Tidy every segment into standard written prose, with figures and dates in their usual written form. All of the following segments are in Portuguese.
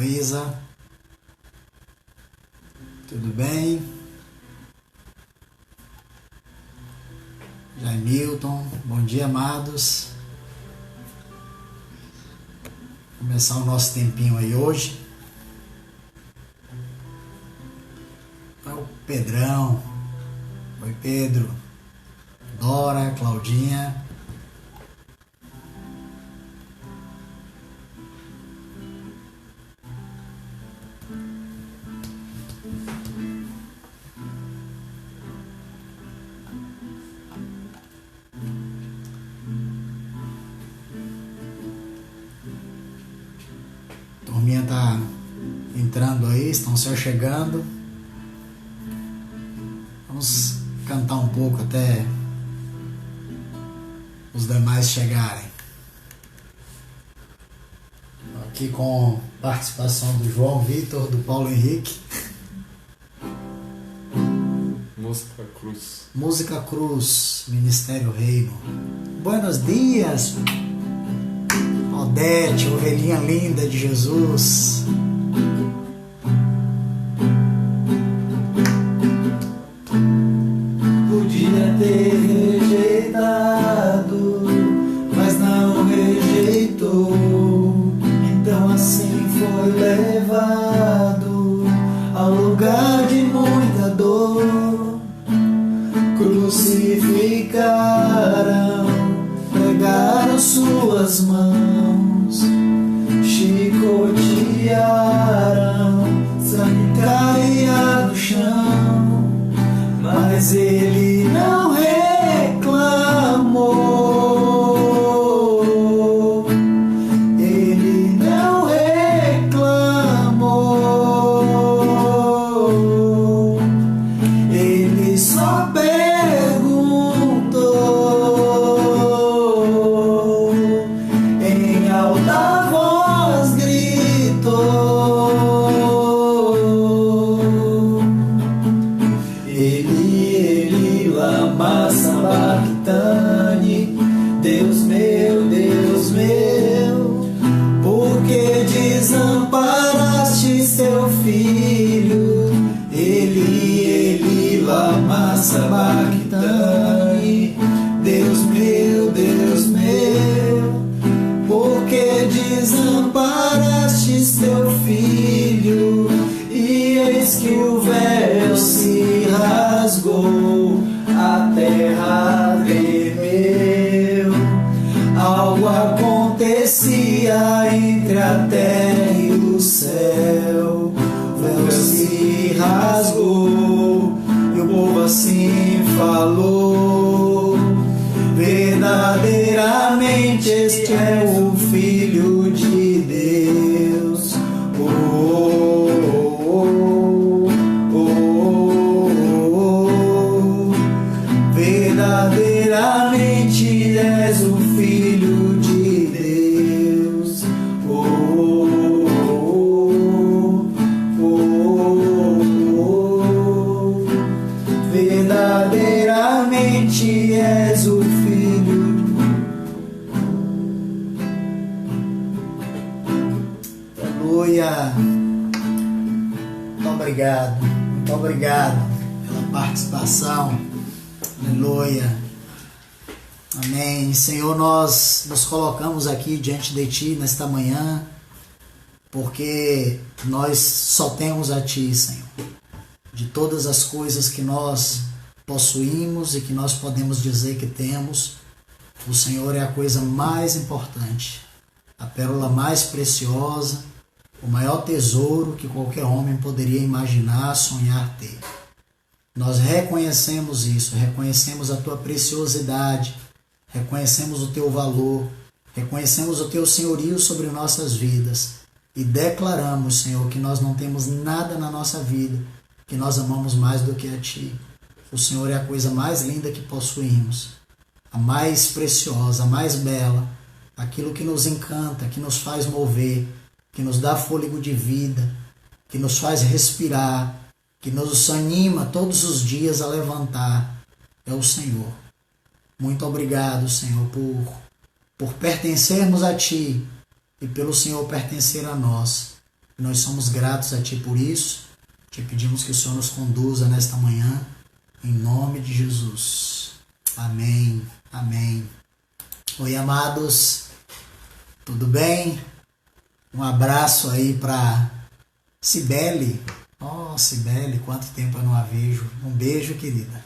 Isa, tudo bem? Jaimilton, bom dia, amados. Começar o nosso tempinho aí hoje. É o Pedrão. Oi, Pedro. Dora, Claudinha. Turminha tá entrando aí, estão só chegando. Vamos cantar um pouco até os demais chegarem. Aqui com participação do João Vitor, do Paulo Henrique. Música Cruz. Música Cruz, Ministério Reino. Buenos dias, Odete, ovelhinha linda de Jesus. Podia ter rejeitado, mas não rejeitou. Então assim foi levado ao lugar de muita dor. Crucificaram, pregaram suas mãos, chicotearam, sangue caía no chão, mas ele não reclamou. Ele não reclamou. Ele só perguntou, em alta voz gritou: Eli, lama sabachthani, Deus meu, por que desamparaste seu filho? Eli, lama sabachthani, Deus meu, por que desamparaste seu filho? E eis que o véu se rasgou, a terra tremeu. Algo acontecia entre a terra e o céu. O véu se rasgou e o povo assim falou: verdadeiramente este é o Filho de Deus. Verdadeiramente és o Filho de Deus. Verdadeiramente és o Filho. Aleluia. Muito obrigado pela participação. Aleluia. Amém. Senhor, nós nos colocamos aqui diante de Ti nesta manhã, porque nós só temos a Ti, Senhor. De todas as coisas que nós possuímos e que nós podemos dizer que temos, o Senhor é a coisa mais importante, a pérola mais preciosa, o maior tesouro que qualquer homem poderia imaginar, sonhar ter. Nós reconhecemos isso, reconhecemos a Tua preciosidade, reconhecemos o Teu valor, reconhecemos o Teu senhorio sobre nossas vidas e declaramos, Senhor, que nós não temos nada na nossa vida que nós amamos mais do que a Ti. O Senhor é a coisa mais linda que possuímos, a mais preciosa, a mais bela, aquilo que nos encanta, que nos faz mover, que nos dá fôlego de vida, que nos faz respirar, que nos anima todos os dias a levantar, é o Senhor. Muito obrigado, Senhor, por pertencermos a Ti e pelo Senhor pertencer a nós. Nós somos gratos a Ti por isso. Te pedimos que o Senhor nos conduza nesta manhã, em nome de Jesus. Amém, amém. Oi, amados, tudo bem? Um abraço aí para Cibele. Oh, Cibele, quanto tempo eu não a vejo. Um beijo, querida.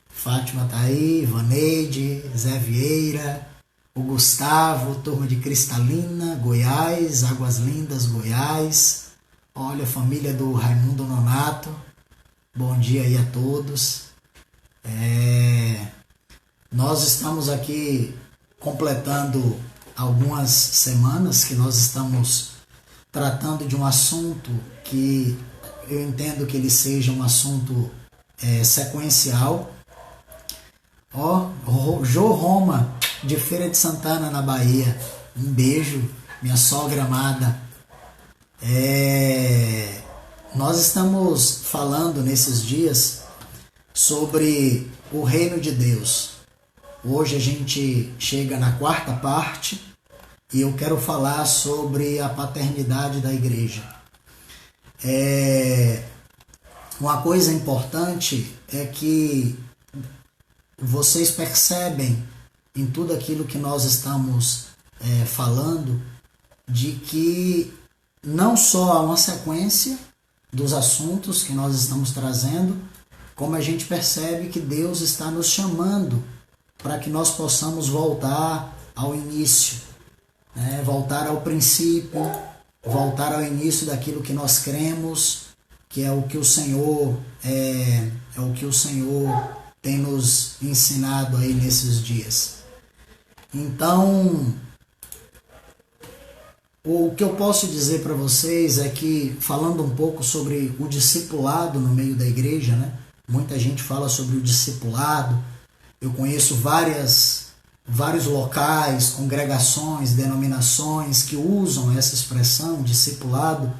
Fátima tá aí, Vaneide, Zé Vieira, o Gustavo, turma de Cristalina, Goiás, Águas Lindas, Goiás. Olha, família do Raimundo Nonato. Bom dia aí a todos. Nós estamos aqui completando algumas semanas que nós estamos tratando de um assunto que eu entendo que ele seja um assunto sequencial. Jô Roma, de Feira de Santana, na Bahia. Um beijo, minha sogra amada. Nós estamos falando nesses dias sobre o reino de Deus. Hoje a gente chega na quarta parte e eu quero falar sobre a paternidade da igreja. Uma coisa importante é que vocês percebem em tudo aquilo que nós estamos falando, de que não só há uma sequência dos assuntos que nós estamos trazendo, como a gente percebe que Deus está nos chamando para que nós possamos voltar ao início, voltar ao princípio, voltar ao início daquilo que nós cremos, que é o que o Senhor o que o Senhor tem nos ensinado aí nesses dias. Então, o que eu posso dizer para vocês é que, falando um pouco sobre o discipulado no meio da igreja, muita gente fala sobre o discipulado. Eu conheço vários locais, congregações, denominações que usam essa expressão, discipulado.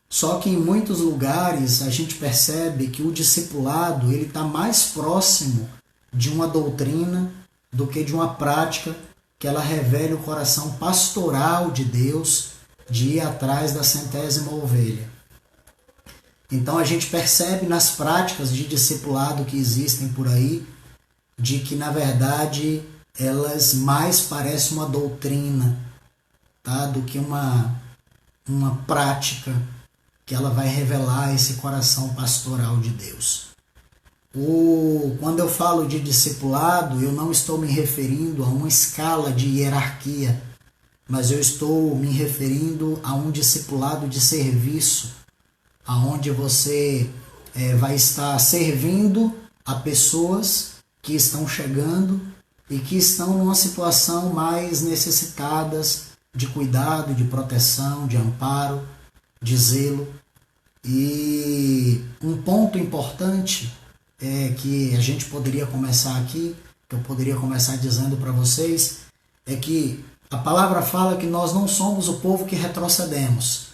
Só que em muitos lugares a gente percebe que o discipulado ele está mais próximo de uma doutrina do que de uma prática que ela revele o coração pastoral de Deus de ir atrás da centésima ovelha. Então a gente percebe nas práticas de discipulado que existem por aí, de que na verdade elas mais parecem uma doutrina, do que uma prática que ela vai revelar esse coração pastoral de Deus. Quando eu falo de discipulado, eu não estou me referindo a uma escala de hierarquia, mas eu estou me referindo a um discipulado de serviço, aonde você vai estar servindo a pessoas que estão chegando e que estão numa situação mais necessitadas de cuidado, de proteção, de amparo, de zelo. E um ponto importante que a gente poderia começar aqui, que eu poderia começar dizendo para vocês, é que a palavra fala que nós não somos o povo que retrocedemos.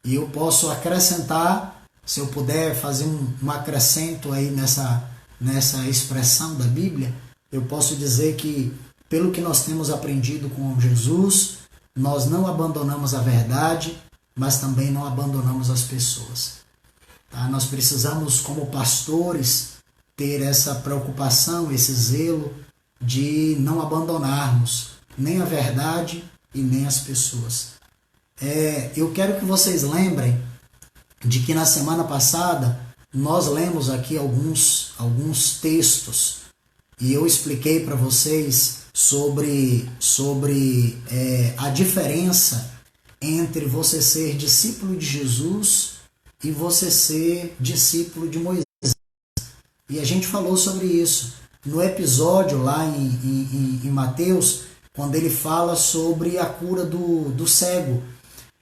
E eu posso acrescentar, se eu puder fazer um acrescento aí nessa expressão da Bíblia, eu posso dizer que, pelo que nós temos aprendido com Jesus, nós não abandonamos a verdade, mas também não abandonamos as pessoas. Nós precisamos, como pastores, ter essa preocupação, esse zelo de não abandonarmos nem a verdade e nem as pessoas. Eu quero que vocês lembrem de que na semana passada nós lemos aqui alguns textos e eu expliquei para vocês sobre a diferença entre você ser discípulo de Jesus e você ser discípulo de Moisés. E a gente falou sobre isso no episódio lá em Mateus, quando ele fala sobre a cura do cego.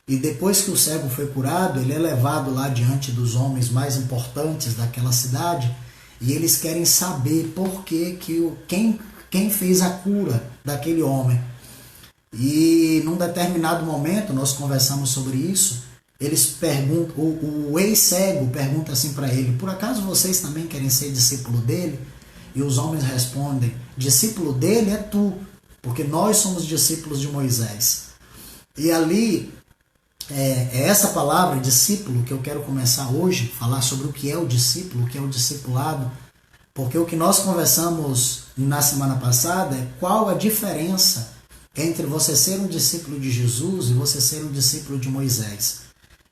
E depois que o cego foi curado, ele é levado lá diante dos homens mais importantes daquela cidade e eles querem saber por que quem fez a cura daquele homem. E num determinado momento, nós conversamos sobre isso, eles perguntam, o ex-cego pergunta assim para ele: por acaso vocês também querem ser discípulo dele? E os homens respondem: discípulo dele é tu, porque nós somos discípulos de Moisés. E ali É essa palavra, discípulo, que eu quero começar hoje, falar sobre o que é o discípulo, o que é o discipulado, porque o que nós conversamos na semana passada é qual a diferença entre você ser um discípulo de Jesus e você ser um discípulo de Moisés.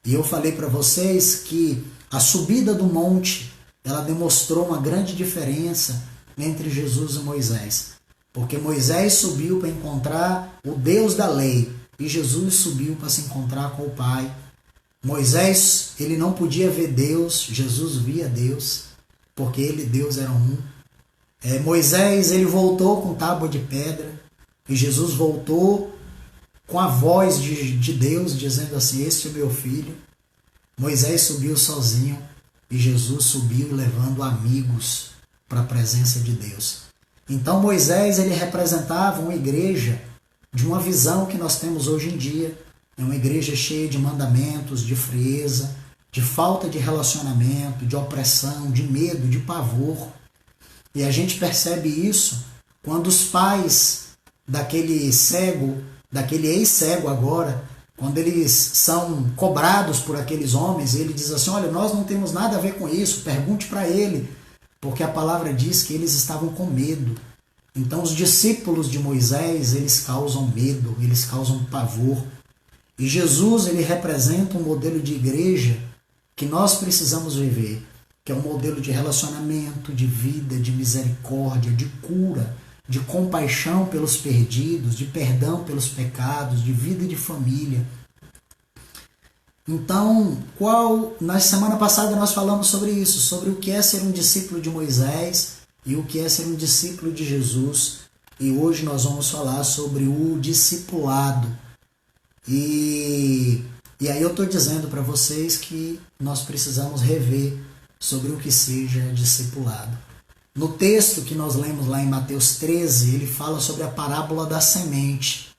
E eu falei para vocês que a subida do monte, ela demonstrou uma grande diferença entre Jesus e Moisés. Porque Moisés subiu para encontrar o Deus da lei e Jesus subiu para se encontrar com o Pai. Moisés, ele não podia ver Deus, Jesus via Deus, porque ele e Deus eram um. Moisés, ele voltou com tábua de pedra e Jesus voltou com a voz de Deus dizendo assim: este é meu filho. Moisés subiu sozinho e Jesus subiu levando amigos para a presença de Deus. Então Moisés, ele representava uma igreja de uma visão que nós temos hoje em dia. É uma igreja cheia de mandamentos, de frieza, de falta de relacionamento, de opressão, de medo, de pavor. E a gente percebe isso quando os pais daquele cego, daquele ex-cego agora, quando eles são cobrados por aqueles homens, ele diz assim: olha, nós não temos nada a ver com isso, pergunte para ele, porque a palavra diz que eles estavam com medo. Então os discípulos de Moisés, eles causam medo, eles causam pavor. E Jesus, ele representa um modelo de igreja que nós precisamos viver, que é um modelo de relacionamento, de vida, de misericórdia, de cura, de compaixão pelos perdidos, de perdão pelos pecados, de vida e de família. Então, na semana passada nós falamos sobre isso, sobre o que é ser um discípulo de Moisés e o que é ser um discípulo de Jesus. E hoje nós vamos falar sobre o discipulado. E aí eu estou dizendo para vocês que nós precisamos rever sobre o que seja discipulado. No texto que nós lemos lá em Mateus 13, ele fala sobre a parábola da semente.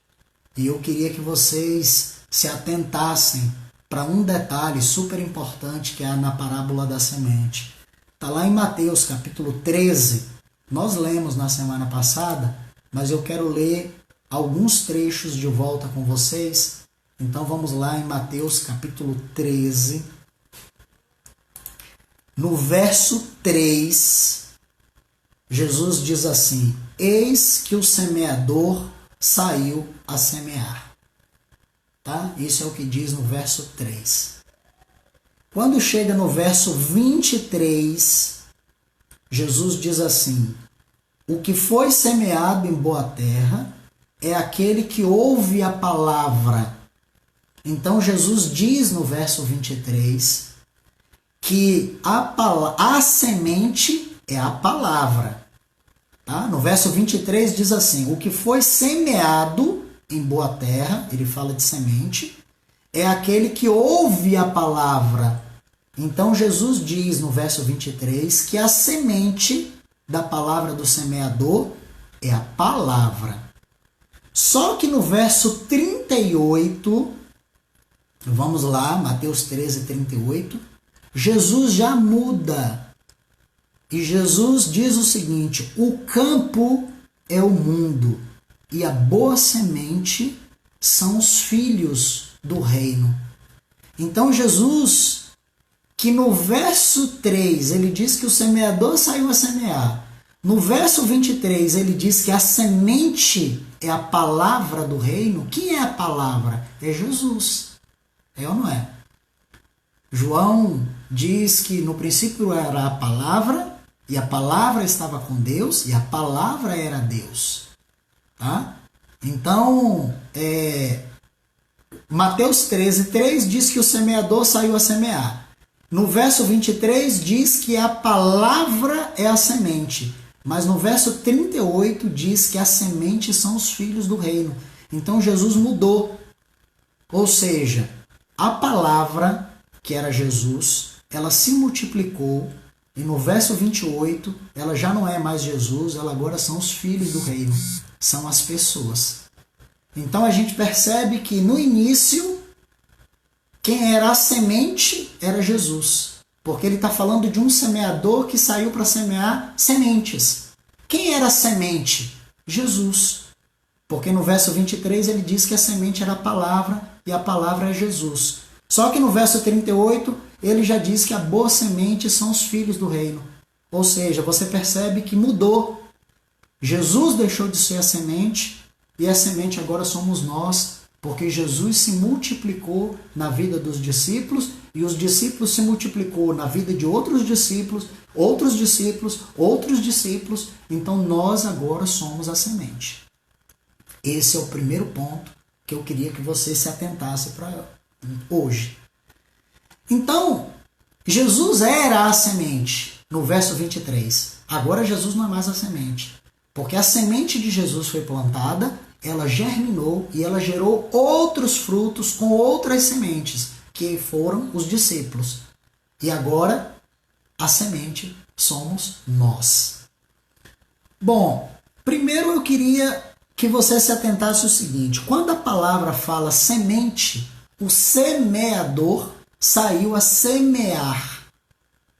E eu queria que vocês se atentassem para um detalhe super importante que é na parábola da semente. Está lá em Mateus capítulo 13. Nós lemos na semana passada, mas eu quero ler alguns trechos de volta com vocês. Então vamos lá em Mateus capítulo 13. No verso 3, Jesus diz assim: eis que o semeador saiu a semear. Tá? Isso é o que diz no verso 3. Quando chega no verso 23, Jesus diz assim: o que foi semeado em boa terra é aquele que ouve a palavra. Então Jesus diz no verso 23 que a semente é a palavra. Tá? No verso 23 diz assim: o que foi semeado em boa terra, ele fala de semente, é aquele que ouve a palavra. Então Jesus diz no verso 23 que a semente da palavra do semeador é a palavra. Só que no verso 38, vamos lá, Mateus 13, 38, Jesus já muda. E Jesus diz o seguinte: o campo é o mundo e a boa semente são os filhos do reino. Então Jesus, que no verso 3 ele diz que o semeador saiu a semear, no verso 23 ele diz que a semente é a palavra do reino. Quem é a palavra? É Jesus. É ou não é? João diz que no princípio era a palavra, e a palavra estava com Deus, e a palavra era Deus. Tá? Então, Mateus 13, 3 diz que o semeador saiu a semear. No verso 23 diz que a palavra é a semente. Mas no verso 38 diz que a semente são os filhos do reino. Então Jesus mudou. Ou seja, a palavra, que era Jesus, ela se multiplicou. E no verso 28, ela já não é mais Jesus, ela agora são os filhos do reino. São as pessoas. Então a gente percebe que no início, quem era a semente era Jesus. Porque ele está falando de um semeador que saiu para semear sementes. Quem era a semente? Jesus. Porque no verso 23 ele diz que a semente era a palavra e a palavra é Jesus. Só que no verso 38, ele já diz que a boa semente são os filhos do reino. Ou seja, você percebe que mudou. Jesus deixou de ser a semente e a semente agora somos nós, porque Jesus se multiplicou na vida dos discípulos e os discípulos se multiplicou na vida de outros discípulos, outros discípulos, outros discípulos. Então nós agora somos a semente. Esse é o primeiro ponto que eu queria que você se atentasse para hoje. Então, Jesus era a semente, no verso 23. Agora Jesus não é mais a semente, porque a semente de Jesus foi plantada, ela germinou e ela gerou outros frutos com outras sementes, que foram os discípulos. E agora, a semente somos nós. Bom, primeiro eu queria que você se atentasse ao seguinte: quando a palavra fala semente, o semeador saiu a semear.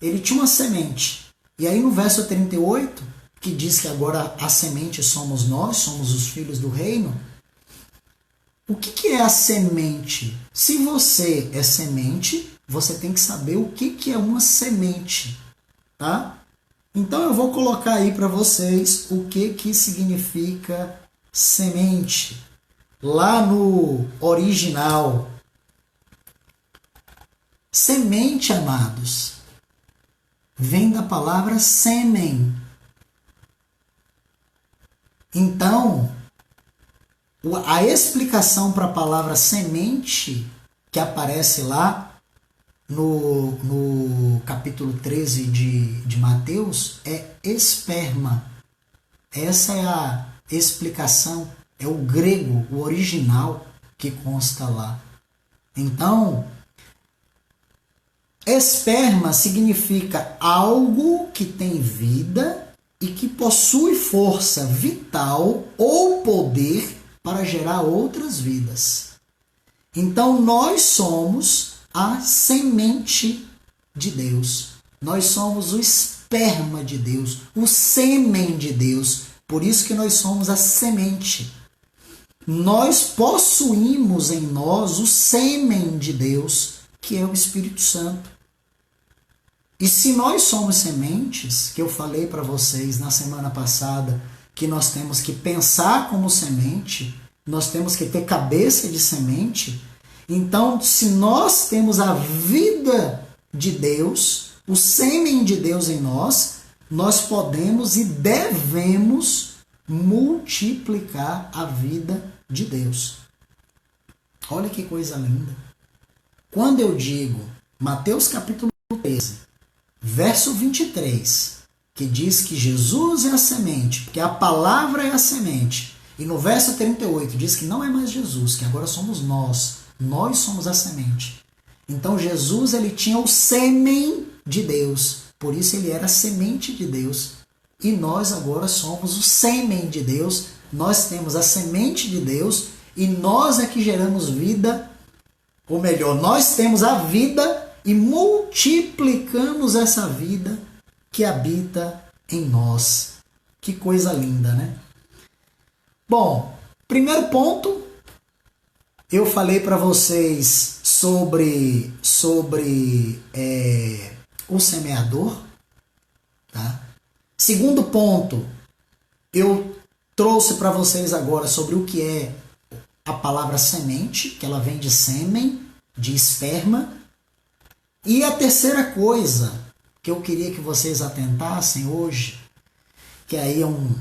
Ele tinha uma semente. E aí no verso 38, que diz que agora a semente somos nós, somos os filhos do reino. O que é a semente? Se você é semente, você tem que saber o que é uma semente, tá? Então eu vou colocar aí para vocês o que significa semente. Lá no original, semente, amados, vem da palavra sêmen. Então, a explicação para a palavra semente, que aparece lá no capítulo 13 de Mateus, é esperma. Essa é a explicação, é o grego, o original que consta lá. Então, esperma significa algo que tem vida e que possui força vital ou poder para gerar outras vidas. Então, nós somos a semente de Deus. Nós somos o esperma de Deus, o sêmen de Deus. Por isso que nós somos a semente. Nós possuímos em nós o sêmen de Deus, que é o Espírito Santo. E se nós somos sementes, que eu falei para vocês na semana passada, que nós temos que pensar como semente, nós temos que ter cabeça de semente, então se nós temos a vida de Deus, o sêmen de Deus em nós, nós podemos e devemos multiplicar a vida de Deus. Olha que coisa linda. Quando eu digo Mateus capítulo 13, verso 23, que diz que Jesus é a semente, porque a palavra é a semente, e no verso 38 diz que não é mais Jesus, que agora somos nós somos a semente. Então Jesus, ele tinha o sêmen de Deus, por isso ele era a semente de Deus, e nós agora somos o sêmen de Deus, nós temos a semente de Deus, e nós é que geramos vida, ou melhor, nós temos a vida e multiplicamos essa vida que habita em nós. Que coisa linda, né? Bom, primeiro ponto, eu falei para vocês sobre o semeador. Tá? Segundo ponto, eu trouxe para vocês agora sobre o que é a palavra semente, que ela vem de sêmen, de esperma. E a terceira coisa que eu queria que vocês atentassem hoje, que aí é um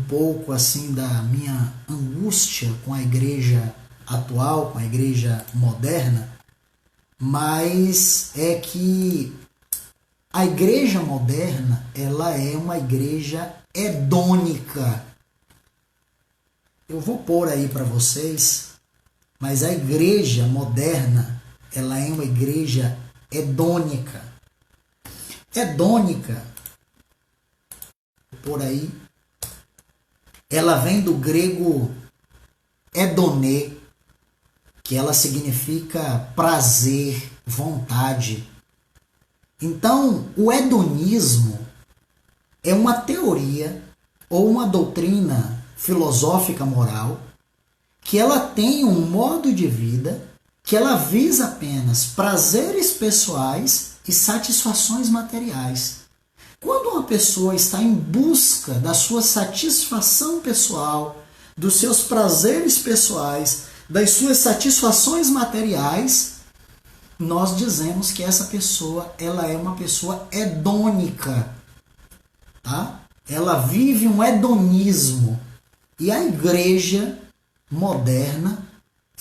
pouco assim da minha angústia com a igreja atual, com a igreja moderna, mas é que a igreja moderna, ela é uma igreja hedônica. Eu vou pôr aí para vocês, mas a igreja moderna, ela é uma igreja hedônica. Hedônica, por aí, ela vem do grego hedonê, que ela significa prazer, vontade. Então, o hedonismo é uma teoria ou uma doutrina filosófica moral que ela tem um modo de vida que ela visa apenas prazeres pessoais e satisfações materiais. Quando uma pessoa está em busca da sua satisfação pessoal, dos seus prazeres pessoais, das suas satisfações materiais, nós dizemos que essa pessoa, ela é uma pessoa hedônica, tá? Ela vive um hedonismo. E a igreja moderna,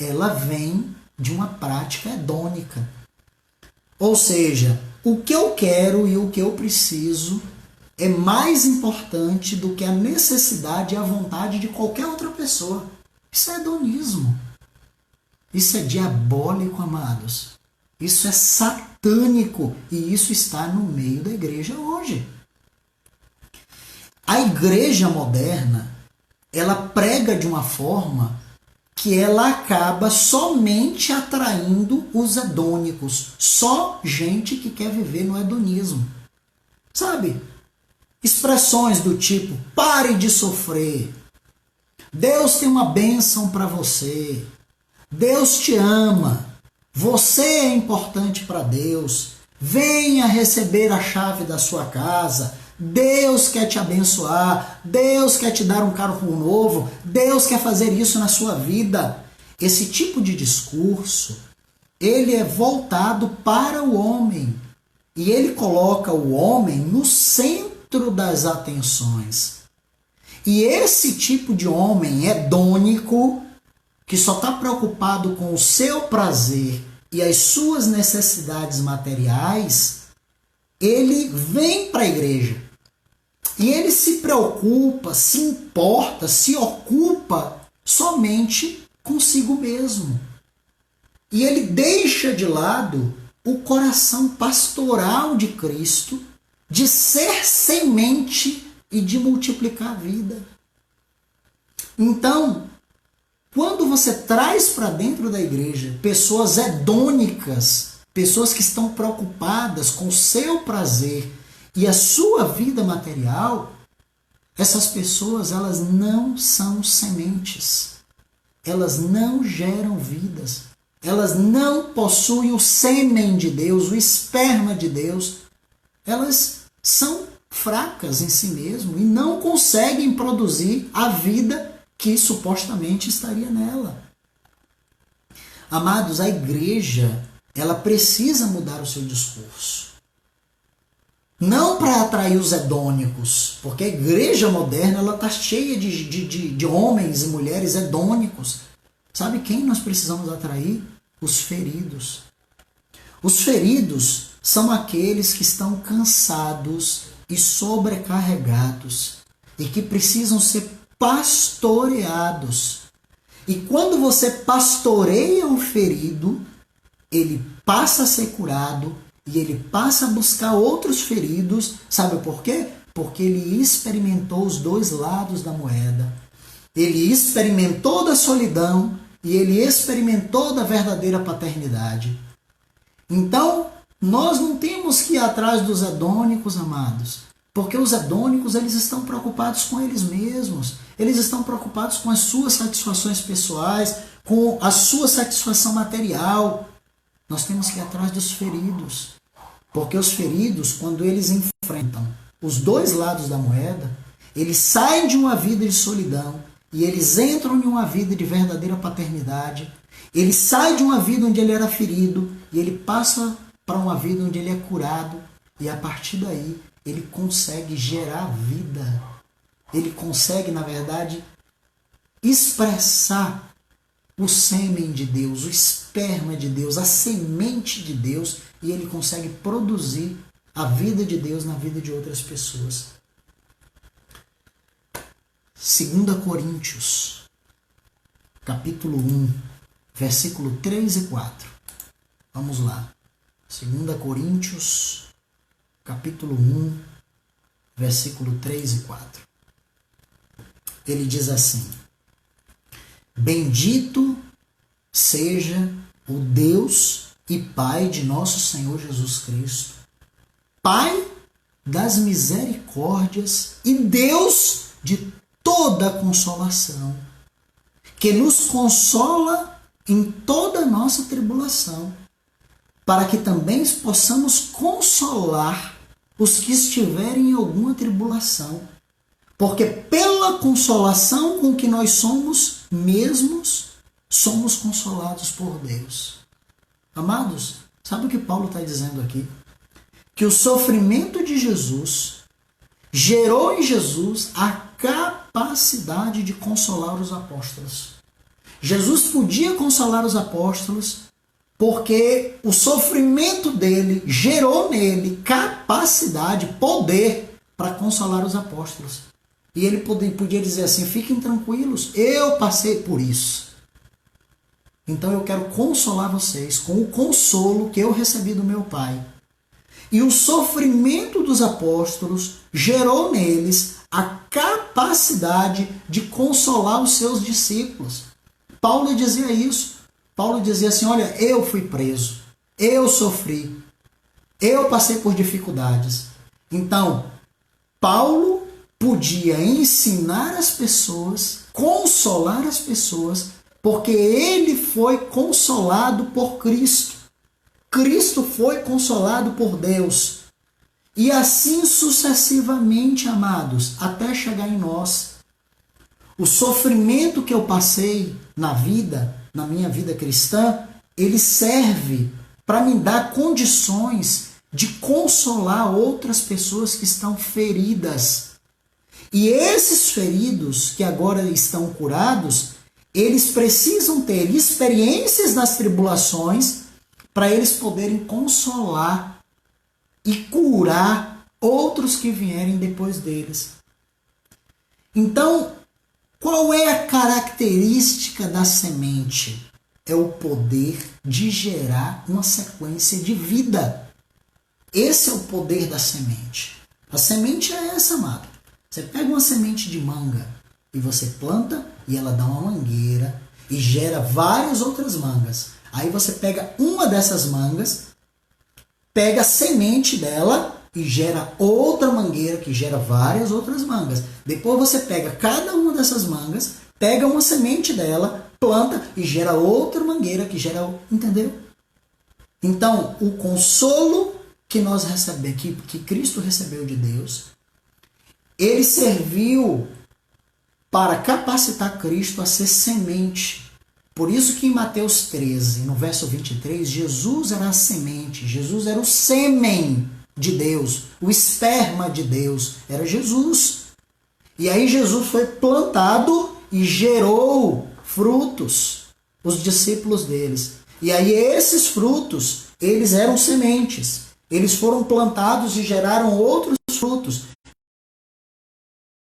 ela vem de uma prática hedônica. Ou seja, o que eu quero e o que eu preciso é mais importante do que a necessidade e a vontade de qualquer outra pessoa. Isso é hedonismo. Isso é diabólico, amados. Isso é satânico. E isso está no meio da igreja hoje. A igreja moderna, ela prega de uma forma que ela acaba somente atraindo os hedônicos. Só gente que quer viver no hedonismo. Sabe? Expressões do tipo, pare de sofrer. Deus tem uma bênção para você. Deus te ama. Você é importante para Deus. Venha receber a chave da sua casa. Deus quer te abençoar. Deus quer te dar um carro novo. Deus quer fazer isso na sua vida. Esse tipo de discurso, ele é voltado para o homem. E ele coloca o homem no centro das atenções. E esse tipo de homem hedônico, que só está preocupado com o seu prazer e as suas necessidades materiais, ele vem para a igreja. E ele se preocupa, se importa, se ocupa somente consigo mesmo. E ele deixa de lado o coração pastoral de Cristo, de ser semente e de multiplicar a vida. Então, quando você traz para dentro da igreja pessoas hedônicas, pessoas que estão preocupadas com o seu prazer e a sua vida material, essas pessoas, elas não são sementes. Elas não geram vidas. Elas não possuem o sêmen de Deus, o esperma de Deus. Elas são fracas em si mesmo e não conseguem produzir a vida que supostamente estaria nela. Amados, a igreja, ela precisa mudar o seu discurso. Não para atrair os hedônicos, porque a igreja moderna ela está cheia de homens e mulheres hedônicos. Sabe quem nós precisamos atrair? Os feridos. Os feridos são aqueles que estão cansados e sobrecarregados e que precisam ser pastoreados. E quando você pastoreia um ferido, ele passa a ser curado e ele passa a buscar outros feridos. Sabe por quê? Porque ele experimentou os dois lados da moeda. Ele experimentou da solidão e ele experimentou da verdadeira paternidade. Então, nós não temos que ir atrás dos hedônicos, amados, porque os hedônicos, eles estão preocupados com eles mesmos. Eles estão preocupados com as suas satisfações pessoais, com a sua satisfação material. Nós temos que ir atrás dos feridos, porque os feridos, quando eles enfrentam os dois lados da moeda, eles saem de uma vida de solidão e eles entram em uma vida de verdadeira paternidade. Ele sai de uma vida onde ele era ferido e ele passa para uma vida onde ele é curado, e a partir daí ele consegue gerar vida. Ele consegue, na verdade, expressar o sêmen de Deus, o esperma de Deus, a semente de Deus, e ele consegue produzir a vida de Deus na vida de outras pessoas. 2 Coríntios, capítulo 1, versículo 3 e 4. Vamos lá. 2 Coríntios, capítulo 1, versículo 3 e 4. Ele diz assim: Bendito seja o Deus e Pai de nosso Senhor Jesus Cristo, Pai das misericórdias e Deus de toda consolação, que nos consola em toda a nossa tribulação, para que também possamos consolar os que estiverem em alguma tribulação. Porque pela consolação com que nós somos mesmos, somos consolados por Deus. Amados, sabe o que Paulo está dizendo aqui? Que o sofrimento de Jesus gerou em Jesus a capacidade de consolar os apóstolos. Jesus podia consolar os apóstolos porque o sofrimento dele gerou nele capacidade, poder para consolar os apóstolos. E ele podia dizer assim: fiquem tranquilos, eu passei por isso. Então eu quero consolar vocês com o consolo que eu recebi do meu Pai. E o sofrimento dos apóstolos gerou neles a capacidade de consolar os seus discípulos. Paulo dizia isso. Paulo dizia assim: olha, eu fui preso, eu sofri, eu passei por dificuldades. Então, Paulo podia ensinar as pessoas, consolar as pessoas, porque ele foi consolado por Cristo. Cristo foi consolado por Deus. E assim sucessivamente, amados, até chegar em nós. O sofrimento que eu passei na vida, na minha vida cristã, ele serve para me dar condições de consolar outras pessoas que estão feridas. E esses feridos que agora estão curados, eles precisam ter experiências nas tribulações para eles poderem consolar e curar outros que vierem depois deles. Então, qual é a característica da semente? É o poder de gerar uma sequência de vida. Esse é o poder da semente. A semente é essa, amado. Você pega uma semente de manga e você planta e ela dá uma mangueira e gera várias outras mangas. Aí você pega uma dessas mangas, pega a semente dela e gera outra mangueira que gera várias outras mangas. Depois você pega cada uma dessas mangas, pega uma semente dela, planta e gera outra mangueira que gera... Entendeu? Então, o consolo que nós recebemos, que Cristo recebeu de Deus, ele serviu para capacitar Cristo a ser semente. Por isso que em Mateus 13, no verso 23, Jesus era a semente, Jesus era o sêmen de Deus, o esperma de Deus, era Jesus. E aí Jesus foi plantado e gerou frutos, os discípulos deles. E aí esses frutos, eles eram sementes. Eles foram plantados e geraram outros frutos.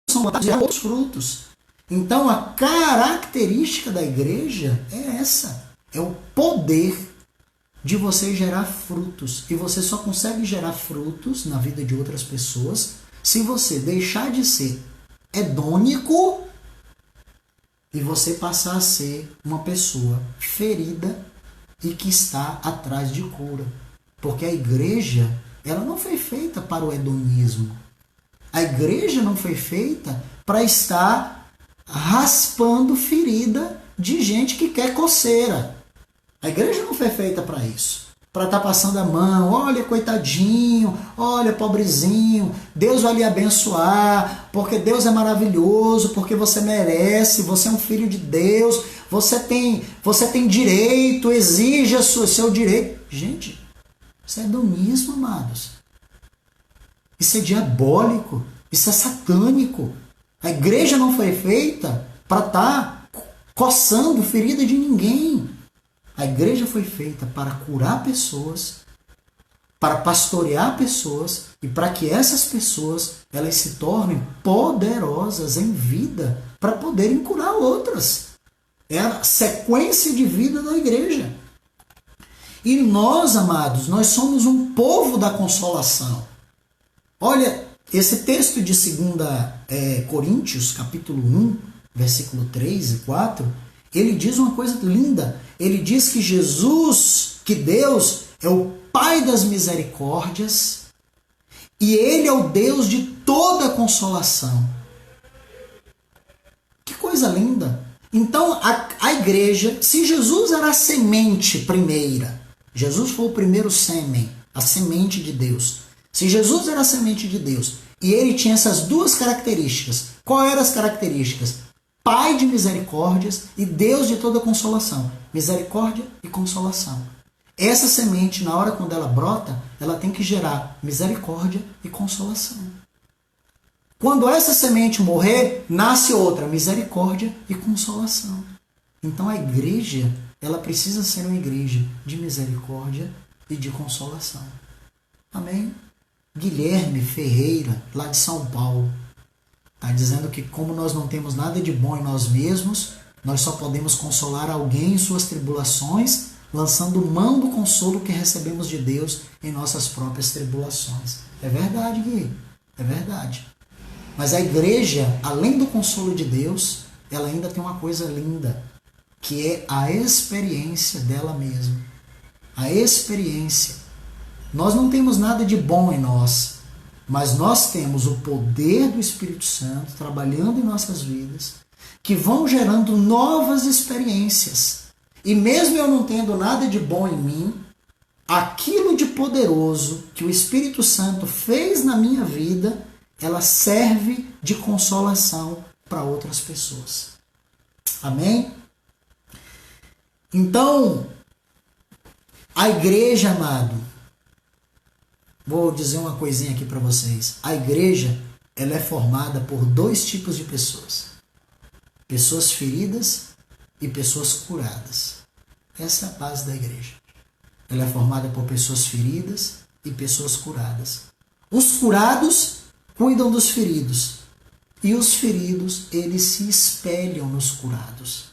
São plantados e geraram outros frutos. Então a característica da igreja é essa. É o poder de você gerar frutos. E você só consegue gerar frutos na vida de outras pessoas se você deixar de ser hedônico e você passar a ser uma pessoa ferida e que está atrás de cura. Porque a igreja, ela não foi feita para o hedonismo. A igreja não foi feita para estar raspando ferida de gente que quer coceira. A igreja não foi feita para isso. Para estar passando a mão, olha coitadinho, olha pobrezinho, Deus vai lhe abençoar, porque Deus é maravilhoso, porque você merece, você é um filho de Deus, você tem direito, exija o seu direito. Gente, isso é hedonismo, amados. Isso é diabólico, isso é satânico. A igreja não foi feita para estar coçando ferida de ninguém. A igreja foi feita para curar pessoas, para pastorear pessoas e para que essas pessoas elas se tornem poderosas em vida para poderem curar outras. É a sequência de vida da igreja. E nós, amados, nós somos um povo da consolação. Olha, esse texto de 2 Coríntios, capítulo 1, versículo 3 e 4, ele diz uma coisa linda. Ele diz que Jesus, que Deus, é o Pai das misericórdias e Ele é o Deus de toda consolação. Que coisa linda! Então, a igreja, se Jesus era a semente primeira, Jesus foi o primeiro sêmen, a semente de Deus. Se Jesus era a semente de Deus e ele tinha essas duas características, qual eram as características? Pai de misericórdias e Deus de toda consolação. Misericórdia e consolação. Essa semente, na hora quando ela brota, ela tem que gerar misericórdia e consolação. Quando essa semente morrer, nasce outra, misericórdia e consolação. Então a igreja, ela precisa ser uma igreja de misericórdia e de consolação. Amém? Guilherme Ferreira, lá de São Paulo, está dizendo que como nós não temos nada de bom em nós mesmos, nós só podemos consolar alguém em suas tribulações, lançando mão do consolo que recebemos de Deus em nossas próprias tribulações. É verdade, Gui. É verdade. Mas a igreja, além do consolo de Deus, ela ainda tem uma coisa linda, que é a experiência dela mesma. A experiência. Nós não temos nada de bom em nós, mas nós temos o poder do Espírito Santo trabalhando em nossas vidas, que vão gerando novas experiências. E mesmo eu não tendo nada de bom em mim, aquilo de poderoso que o Espírito Santo fez na minha vida, ela serve de consolação para outras pessoas. Amém? Então, a igreja, amado, vou dizer uma coisinha aqui para vocês. A igreja, ela é formada por dois tipos de pessoas. Pessoas feridas e pessoas curadas. Essa é a base da igreja. Ela é formada por pessoas feridas e pessoas curadas. Os curados cuidam dos feridos. E os feridos, eles se espelham nos curados.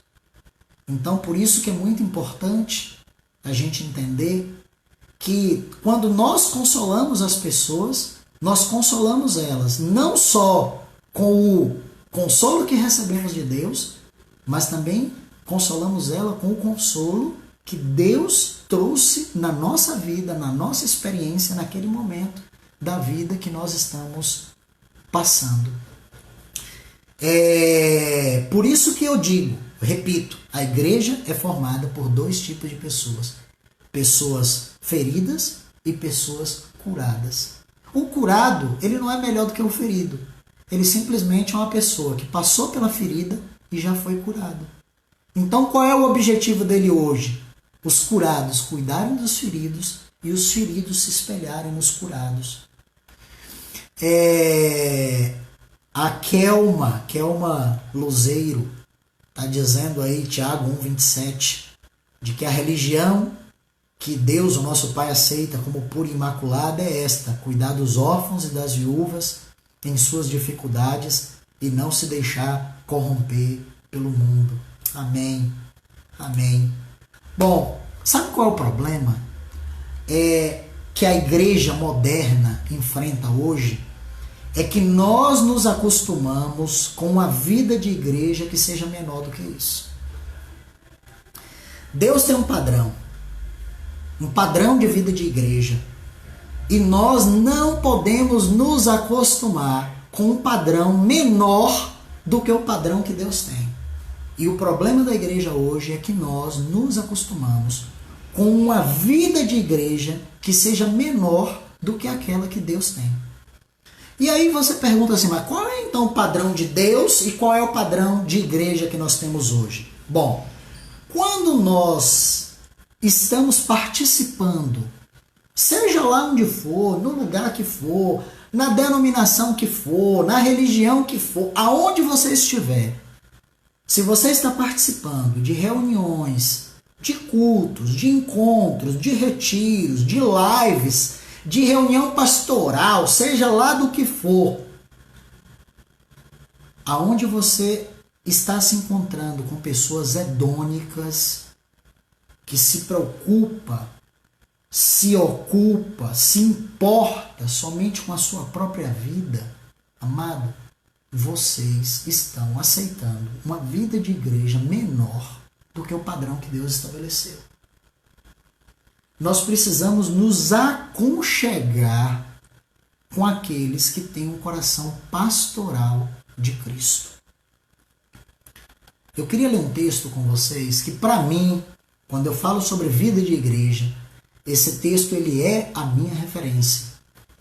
Então, por isso que é muito importante a gente entender que quando nós consolamos as pessoas, nós consolamos elas não só com o consolo que recebemos de Deus, mas também consolamos ela com o consolo que Deus trouxe na nossa vida, na nossa experiência, naquele momento da vida que nós estamos passando. Por isso que eu digo, repito, a igreja é formada por dois tipos de pessoas. Pessoas feridas e pessoas curadas. O curado, ele não é melhor do que o ferido. Ele simplesmente é uma pessoa que passou pela ferida e já foi curado. Então, qual é o objetivo dele hoje? Os curados cuidarem dos feridos e os feridos se espelharem nos curados. A Kelma Luzeiro está dizendo aí, Tiago 1,27, de que a religião que Deus, o nosso Pai, aceita como pura e imaculada é esta: cuidar dos órfãos e das viúvas em suas dificuldades e não se deixar corromper pelo mundo. Amém. Amém. Bom, sabe qual é o problema? Que a igreja moderna enfrenta hoje é que nós nos acostumamos com uma vida de igreja que seja menor do que isso. Deus tem um padrão de vida de igreja, e nós não podemos nos acostumar com um padrão menor do que o padrão que Deus tem. E o problema da igreja hoje é que nós nos acostumamos com uma vida de igreja que seja menor do que aquela que Deus tem. E aí você pergunta assim, mas qual é então o padrão de Deus e qual é o padrão de igreja que nós temos hoje? Bom, quando nós estamos participando, seja lá onde for, no lugar que for, na denominação que for, na religião que for, aonde você estiver, se você está participando de reuniões, de cultos, de encontros, de retiros, de lives, de reunião pastoral, seja lá do que for, aonde você está se encontrando com pessoas hedônicas, que se preocupa, se ocupa, se importa somente com a sua própria vida, amado, vocês estão aceitando uma vida de igreja menor do que o padrão que Deus estabeleceu. Nós precisamos nos aconchegar com aqueles que têm um coração pastoral de Cristo. Eu queria ler um texto com vocês que, para mim, quando eu falo sobre vida de igreja, esse texto ele é a minha referência,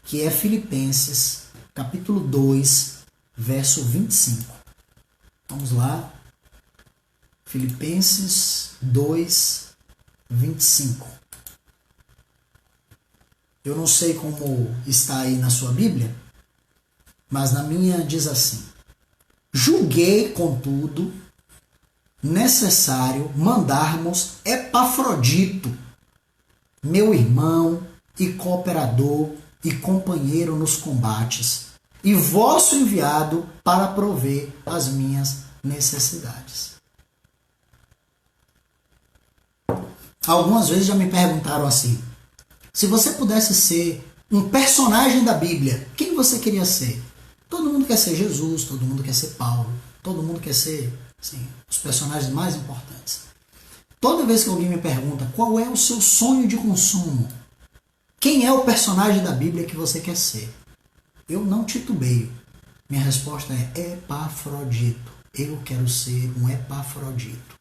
que é Filipenses, capítulo 2, verso 25. Vamos lá. Filipenses 2, 25. Eu não sei como está aí na sua Bíblia, mas na minha diz assim: julguei, contudo, necessário mandarmos Epafrodito, meu irmão e cooperador e companheiro nos combates, e vosso enviado para prover as minhas necessidades. Algumas vezes já me perguntaram assim: se você pudesse ser um personagem da Bíblia, quem você queria ser? Todo mundo quer ser Jesus, todo mundo quer ser Paulo, todo mundo quer ser, assim, os personagens mais importantes. Toda vez que alguém me pergunta qual é o seu sonho de consumo, quem é o personagem da Bíblia que você quer ser, eu não titubeio. Minha resposta é Epafrodito. Eu quero ser um Epafrodito.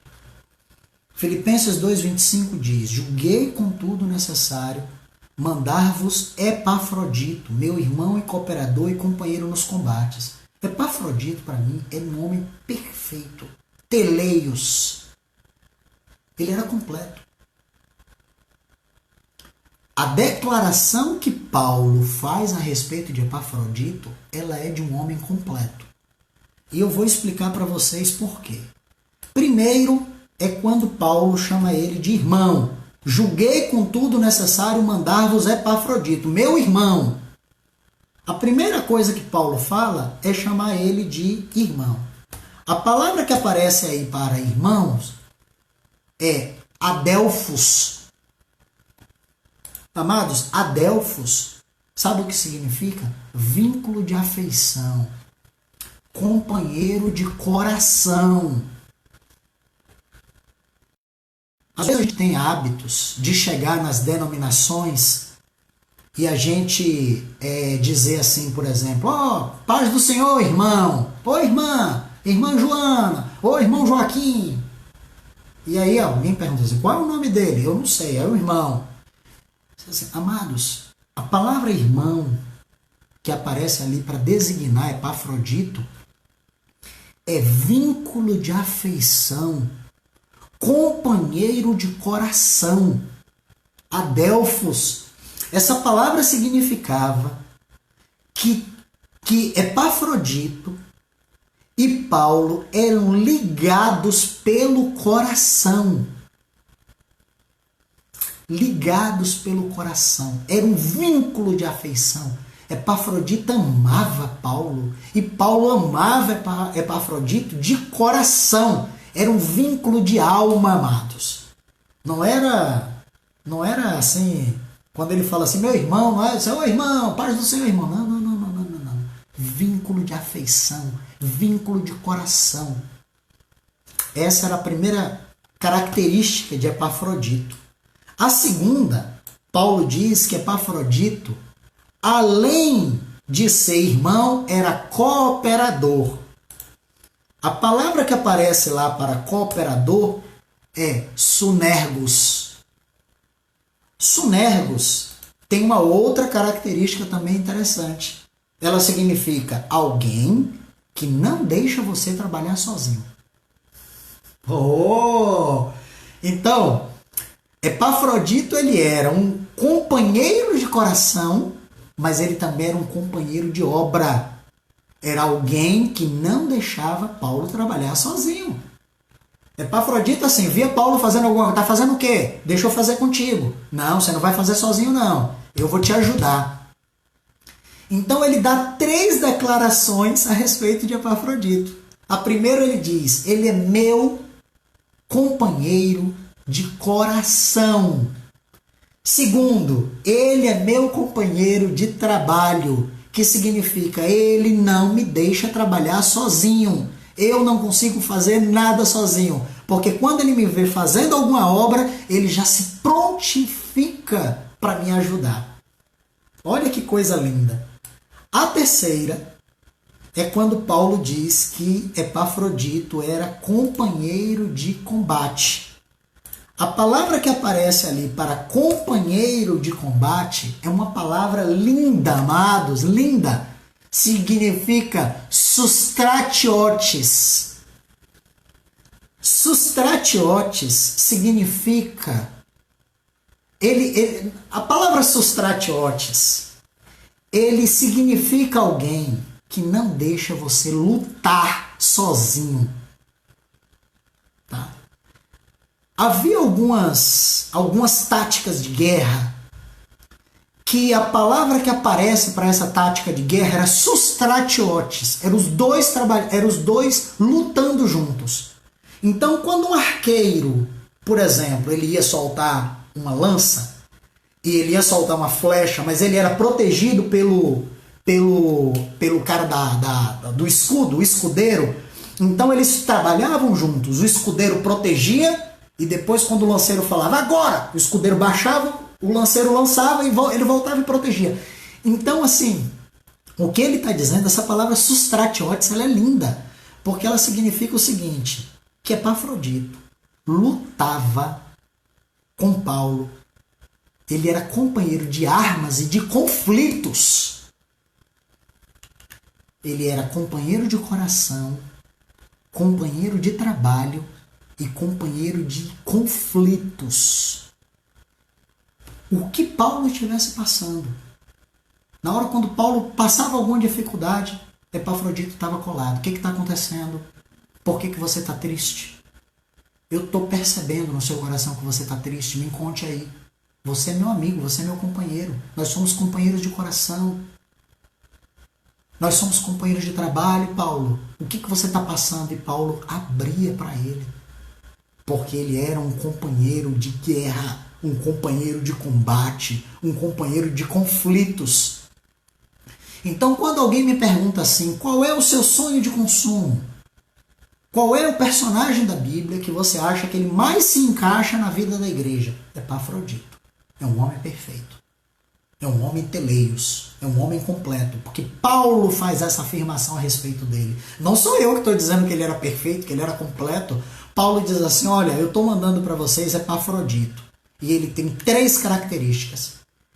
Filipenses 2,25 diz: julguei, contudo, necessário mandar-vos Epafrodito, meu irmão e cooperador e companheiro nos combates. Epafrodito, para mim, é um homem perfeito. Teleios. Ele era completo. A declaração que Paulo faz a respeito de Epafrodito, ela é de um homem completo. E eu vou explicar para vocês por quê. Primeiro, é quando Paulo chama ele de irmão. Julguei, contudo, necessário mandar-vos Epafrodito, meu irmão. A primeira coisa que Paulo fala é chamar ele de irmão. A palavra que aparece aí para irmãos é Adelphos. Amados, Adelphos, sabe o que significa? Vínculo de afeição, companheiro de coração. Às vezes a gente tem hábitos de chegar nas denominações e a gente dizer assim, por exemplo: ó, paz do Senhor, irmão, ô irmã, irmã Joana, ô irmão Joaquim. E aí alguém pergunta assim: qual é o nome dele? Eu não sei, é o irmão. Assim, amados, a palavra irmão que aparece ali para designar Epafrodito é vínculo de afeição, companheiro de coração, Adelphos. Essa palavra significava que Epafrodito e Paulo eram ligados pelo coração. Ligados pelo coração. Era um vínculo de afeição. Epafrodito amava Paulo e Paulo amava Epafrodito de coração. Era um vínculo de alma, amados. Não era assim, quando ele fala assim: meu irmão, não é seu irmão, paz do Senhor, irmão. Não. Vínculo de afeição, vínculo de coração. Essa era a primeira característica de Epafrodito. A segunda, Paulo diz que Epafrodito, além de ser irmão, era cooperador. A palavra que aparece lá para cooperador é sunergos. Sunergos tem uma outra característica também interessante. Ela significa alguém que não deixa você trabalhar sozinho. Então, Epafrodito ele era um companheiro de coração, mas ele também era um companheiro de obra. Era alguém que não deixava Paulo trabalhar sozinho. Epafrodito assim, via Paulo fazendo alguma coisa. Tá fazendo o quê? Deixa eu fazer contigo. Não, você não vai fazer sozinho não. Eu vou te ajudar. Então ele dá 3 declarações a respeito de Epafrodito. A primeira ele diz: ele é meu companheiro de coração. Segundo, ele é meu companheiro de trabalho, que significa ele não me deixa trabalhar sozinho. Eu não consigo fazer nada sozinho, porque quando ele me vê fazendo alguma obra, ele já se prontifica para me ajudar. Olha que coisa linda. A terceira é quando Paulo diz que Epafrodito era companheiro de combate. A palavra que aparece ali para companheiro de combate é uma palavra linda, amados, linda. Significa sustratiotes. Sustratiotes significa... a palavra sustratiotes, ele significa alguém que não deixa você lutar sozinho. Tá? Havia algumas táticas de guerra que a palavra que aparece para essa tática de guerra era sustratiotes. Eram os dois lutando juntos. Então, quando um arqueiro, por exemplo, ele ia soltar uma lança e ele ia soltar uma flecha, mas ele era protegido pelo cara do escudo, o escudeiro. Então eles trabalhavam juntos. O escudeiro protegia e depois, quando o lanceiro falava agora, o escudeiro baixava, o lanceiro lançava e ele voltava e protegia. Então, assim, o que ele está dizendo, essa palavra sustratiotes, ela é linda, porque ela significa o seguinte, que Epafrodito lutava com Paulo. Ele era companheiro de armas e de conflitos. Ele era companheiro de coração, companheiro de trabalho e companheiro de conflitos. O que Paulo estivesse passando. Na hora quando Paulo passava alguma dificuldade, Epafrodito estava colado. O que está acontecendo? Por que você está triste? Eu estou percebendo no seu coração que você está triste. Me conte aí. Você é meu amigo, você é meu companheiro. Nós somos companheiros de coração. Nós somos companheiros de trabalho, Paulo. O que você está passando? E Paulo abria para ele. Porque ele era um companheiro de guerra, um companheiro de combate, um companheiro de conflitos. Então, quando alguém me pergunta assim, qual é o seu sonho de consumo? Qual é o personagem da Bíblia que você acha que ele mais se encaixa na vida da igreja? Epafrodito. É um homem perfeito. É um homem teleios. É um homem completo. Porque Paulo faz essa afirmação a respeito dele. Não sou eu que estou dizendo que ele era perfeito, que ele era completo. Paulo diz assim, olha, eu estou mandando para vocês Epafrodito. E ele tem 3 características.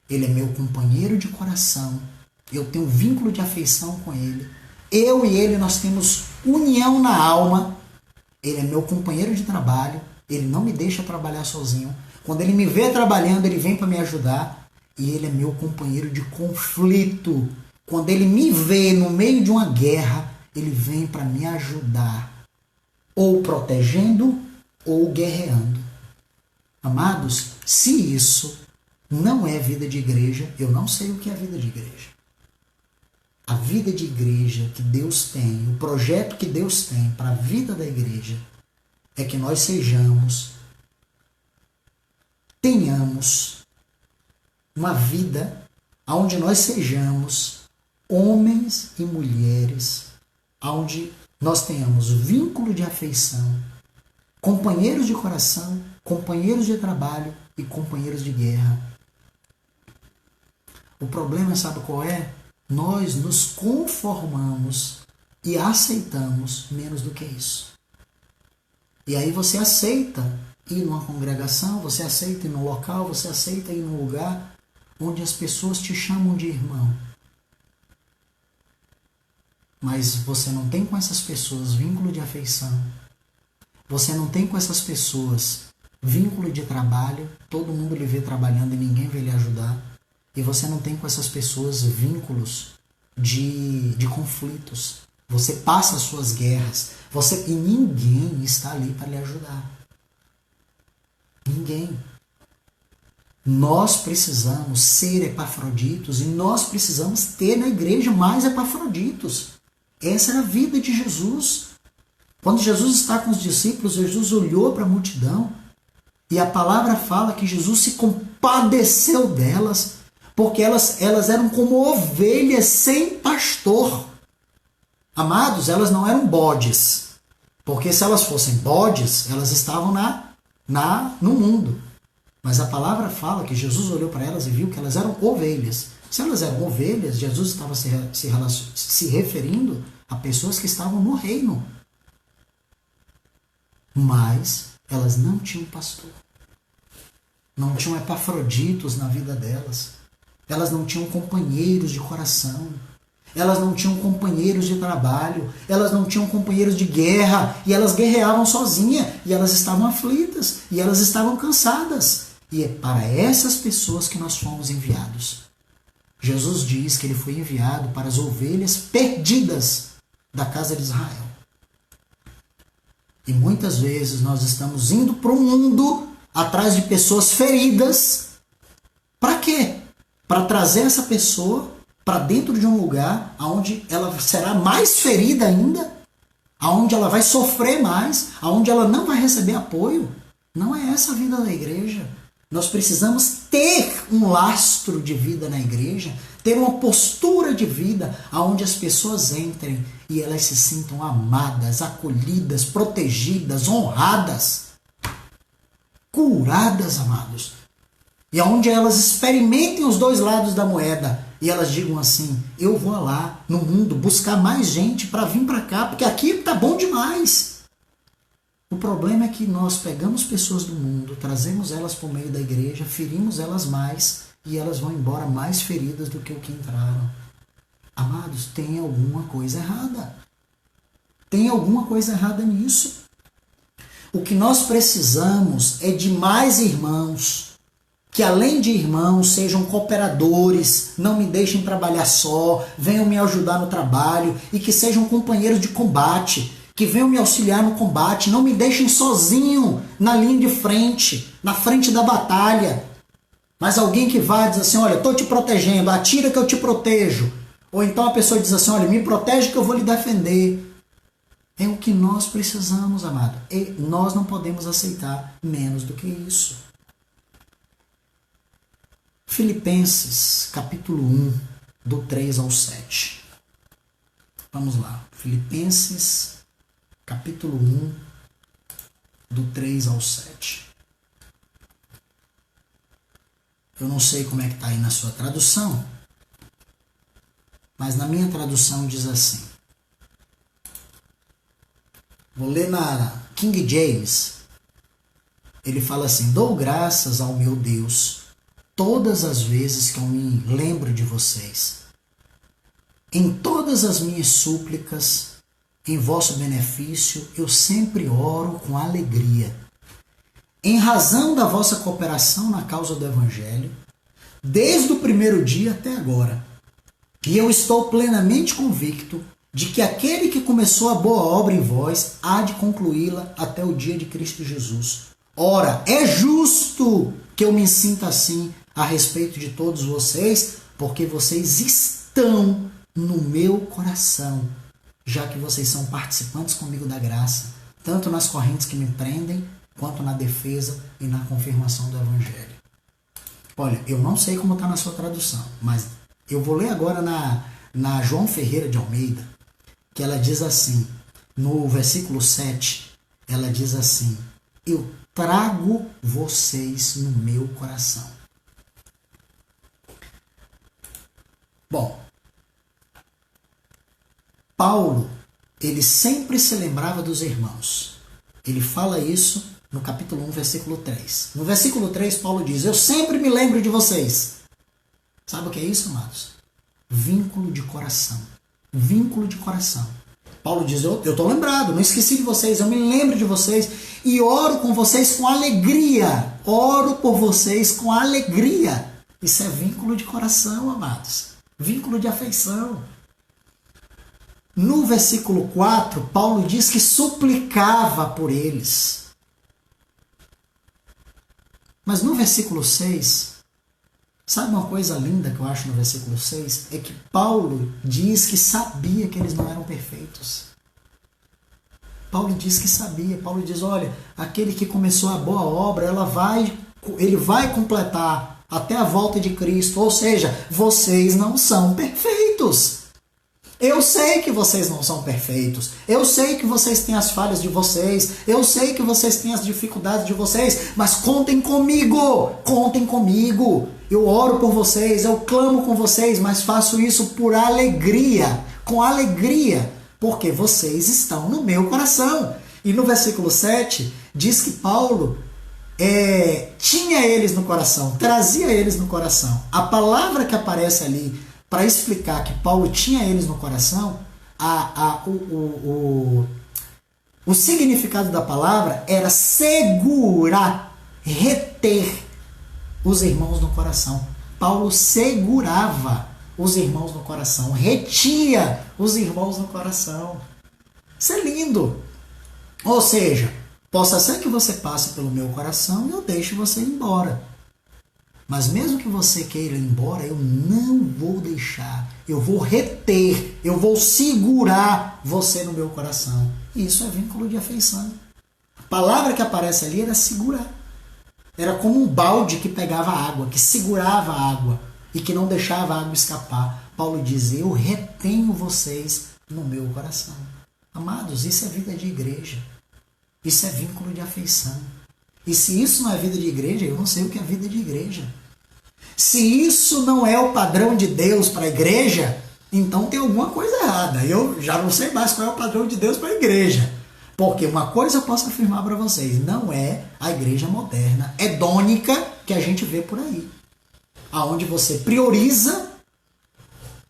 Ele é meu companheiro de coração. Eu tenho um vínculo de afeição com ele. Eu e ele, nós temos união na alma. Ele é meu companheiro de trabalho. Ele não me deixa trabalhar sozinho. Quando ele me vê trabalhando, ele vem para me ajudar. E ele é meu companheiro de conflito. Quando ele me vê no meio de uma guerra, ele vem para me ajudar. Ou protegendo, ou guerreando. Amados, se isso não é vida de igreja, eu não sei o que é vida de igreja. A vida de igreja que Deus tem, o projeto que Deus tem para a vida da igreja, é que nós tenhamos uma vida onde nós sejamos homens e mulheres, onde nós tenhamos vínculo de afeição, companheiros de coração, companheiros de trabalho e companheiros de guerra. O problema, sabe qual é? Nós nos conformamos e aceitamos menos do que isso. E aí você aceita ir numa congregação, você aceita ir num local, você aceita ir num lugar onde as pessoas te chamam de irmão. Mas você não tem com essas pessoas vínculo de afeição. Você não tem com essas pessoas vínculo de trabalho. Todo mundo lhe vê trabalhando e ninguém vê lhe ajudar. E você não tem com essas pessoas vínculos de conflitos. Você passa as suas guerras. E ninguém está ali para lhe ajudar. Ninguém. Nós precisamos ser Epafroditos e nós precisamos ter na igreja mais Epafroditos. Essa era a vida de Jesus. Quando Jesus está com os discípulos, Jesus olhou para a multidão e a palavra fala que Jesus se compadeceu delas, porque elas eram como ovelhas sem pastor. Amados, elas não eram bodes, porque se elas fossem bodes, elas estavam no mundo. Mas a palavra fala que Jesus olhou para elas e viu que elas eram ovelhas. Se elas eram ovelhas, Jesus estava se referindo a pessoas que estavam no reino. Mas elas não tinham pastor. Não tinham epafroditos na vida delas. Elas não tinham companheiros de coração. Elas não tinham companheiros de trabalho. Elas não tinham companheiros de guerra. E elas guerreavam sozinhas. E elas estavam aflitas. E elas estavam cansadas. E é para essas pessoas que nós fomos enviados. Jesus diz que ele foi enviado para as ovelhas perdidas da casa de Israel. E muitas vezes nós estamos indo para o mundo atrás de pessoas feridas. Para quê? Para trazer essa pessoa para dentro de um lugar onde ela será mais ferida ainda, onde ela vai sofrer mais, onde ela não vai receber apoio. Não é essa a vida da igreja. Nós precisamos ter um lastro de vida na igreja, ter uma postura de vida onde as pessoas entrem e elas se sintam amadas, acolhidas, protegidas, honradas, curadas, amados. E onde elas experimentem os dois lados da moeda e elas digam assim: eu vou lá no mundo buscar mais gente para vir para cá, porque aqui tá bom demais. O problema é que nós pegamos pessoas do mundo, trazemos elas por meio da igreja, ferimos elas mais e elas vão embora mais feridas do que o que entraram. Amados, tem alguma coisa errada. Tem alguma coisa errada nisso. O que nós precisamos é de mais irmãos, que além de irmãos sejam cooperadores, não me deixem trabalhar só, venham me ajudar no trabalho e que sejam companheiros de combate, que venham me auxiliar no combate, não me deixem sozinho na linha de frente, na frente da batalha. Mas alguém que vai dizer assim: olha, estou te protegendo, atira que eu te protejo. Ou então a pessoa diz assim: olha, me protege que eu vou lhe defender. É o que nós precisamos, amado. E nós não podemos aceitar menos do que isso. Filipenses, capítulo 1, do 3 ao 7. Vamos lá. Filipenses, capítulo 1, do 3 ao 7. Eu não sei como é que está aí na sua tradução, mas na minha tradução diz assim. Vou ler na King James. Ele fala assim: dou graças ao meu Deus todas as vezes que eu me lembro de vocês. Em todas as minhas súplicas, em vosso benefício, eu sempre oro com alegria. Em razão da vossa cooperação na causa do Evangelho, desde o primeiro dia até agora. E eu estou plenamente convicto de que aquele que começou a boa obra em vós há de concluí-la até o dia de Cristo Jesus. Ora, é justo que eu me sinta assim a respeito de todos vocês, porque vocês estão no meu coração, já que vocês são participantes comigo da graça, tanto nas correntes que me prendem, quanto na defesa e na confirmação do Evangelho. Olha, eu não sei como está na sua tradução, mas eu vou ler agora na João Ferreira de Almeida, que ela diz assim, no versículo 7, ela diz assim: eu trago vocês no meu coração. Bom, Paulo, ele sempre se lembrava dos irmãos. Ele fala isso no capítulo 1, versículo 3. No versículo 3, Paulo diz: eu sempre me lembro de vocês. Sabe o que é isso, amados? Vínculo de coração. Vínculo de coração. Paulo diz: eu estou lembrado, não esqueci de vocês, eu me lembro de vocês e oro com vocês com alegria. Oro por vocês com alegria. Isso é vínculo de coração, amados. Vínculo de afeição. No versículo 4, Paulo diz que suplicava por eles. Mas no versículo 6, sabe uma coisa linda que eu acho no versículo 6? É que Paulo diz que sabia que eles não eram perfeitos. Paulo diz que sabia. Paulo diz: olha, aquele que começou a boa obra, ele vai completar até a volta de Cristo. Ou seja, vocês não são perfeitos. Eu sei que vocês não são perfeitos. Eu sei que vocês têm as falhas de vocês. Eu sei que vocês têm as dificuldades de vocês. Mas contem comigo. Contem comigo. Eu oro por vocês. Eu clamo com vocês. Mas faço isso por alegria. Com alegria. Porque vocês estão no meu coração. E no versículo 7 diz que Paulo tinha eles no coração, trazia eles no coração. A palavra que aparece ali para explicar que Paulo tinha eles no coração, o significado da palavra era segurar, reter os irmãos no coração. Paulo segurava os irmãos no coração, retia os irmãos no coração. Isso é lindo. Ou seja, possa ser que você passe pelo meu coração e eu deixe você ir embora. Mas mesmo que você queira ir embora, eu não vou deixar. Eu vou reter, eu vou segurar você no meu coração. Isso é vínculo de afeição. A palavra que aparece ali era segurar. Era como um balde que pegava água, que segurava a água e que não deixava a água escapar. Paulo diz, eu retenho vocês no meu coração. Amados, isso é vida de igreja. Isso é vínculo de afeição. E se isso não é vida de igreja, eu não sei o que é vida de igreja. Se isso não é o padrão de Deus para a igreja, então tem alguma coisa errada. Eu já não sei mais qual é o padrão de Deus para a igreja. Porque uma coisa eu posso afirmar para vocês, não é a igreja moderna, hedônica que a gente vê por aí. Aonde você prioriza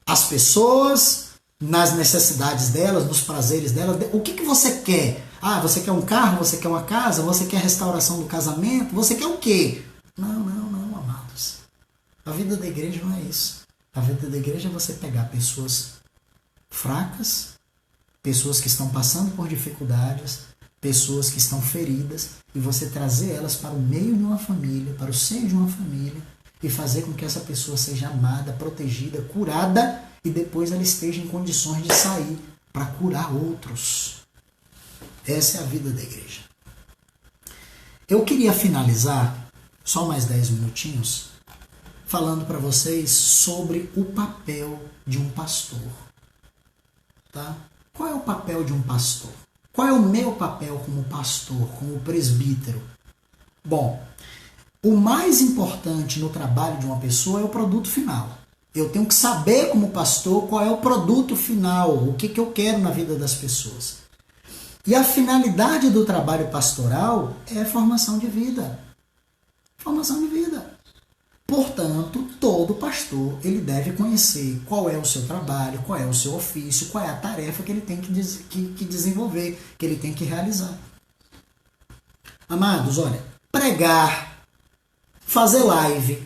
as pessoas nas necessidades delas, nos prazeres delas. O que você quer? Ah, você quer um carro, você quer uma casa, você quer a restauração do casamento, você quer o quê? Não, amados. A vida da igreja não é isso. A vida da igreja é você pegar pessoas fracas, pessoas que estão passando por dificuldades, pessoas que estão feridas, e você trazer elas para o meio de uma família, para o seio de uma família, e fazer com que essa pessoa seja amada, protegida, curada, e depois ela esteja em condições de sair para curar outros. Essa é a vida da igreja. Eu queria finalizar, só mais 10 minutinhos, falando para vocês sobre o papel de um pastor. Tá? Qual é o papel de um pastor? Qual é o meu papel como pastor, como presbítero? Bom, o mais importante no trabalho de uma pessoa é o produto final. Eu tenho que saber como pastor qual é o produto final, o que eu quero na vida das pessoas. E a finalidade do trabalho pastoral é formação de vida. Formação de vida. Portanto, todo pastor ele deve conhecer qual é o seu trabalho, qual é o seu ofício, qual é a tarefa que ele tem que desenvolver, que ele tem que realizar. Amados, olha, pregar, fazer live,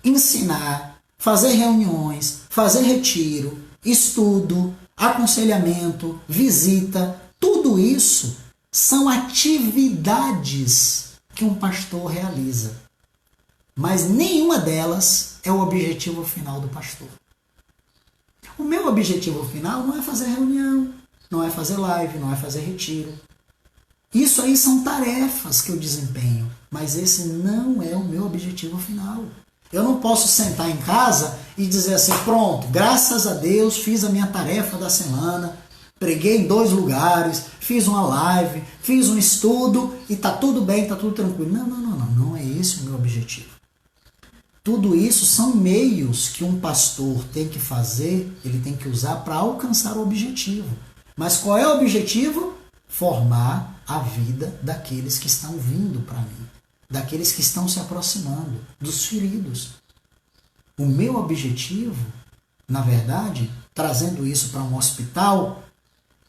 ensinar, fazer reuniões, fazer retiro, estudo, aconselhamento, visita, tudo isso são atividades que um pastor realiza. Mas nenhuma delas é o objetivo final do pastor. O meu objetivo final não é fazer reunião, não é fazer live, não é fazer retiro. Isso aí são tarefas que eu desempenho, mas esse não é o meu objetivo final. Eu não posso sentar em casa e dizer assim, pronto, graças a Deus fiz a minha tarefa da semana, preguei em 2 lugares, fiz uma live, fiz um estudo e tá tudo bem, tá tudo tranquilo. Não é esse o meu objetivo. Tudo isso são meios que um pastor tem que fazer, ele tem que usar para alcançar o objetivo. Mas qual é o objetivo? Formar a vida daqueles que estão vindo para mim, daqueles que estão se aproximando, dos feridos. O meu objetivo, na verdade, trazendo isso para um hospital,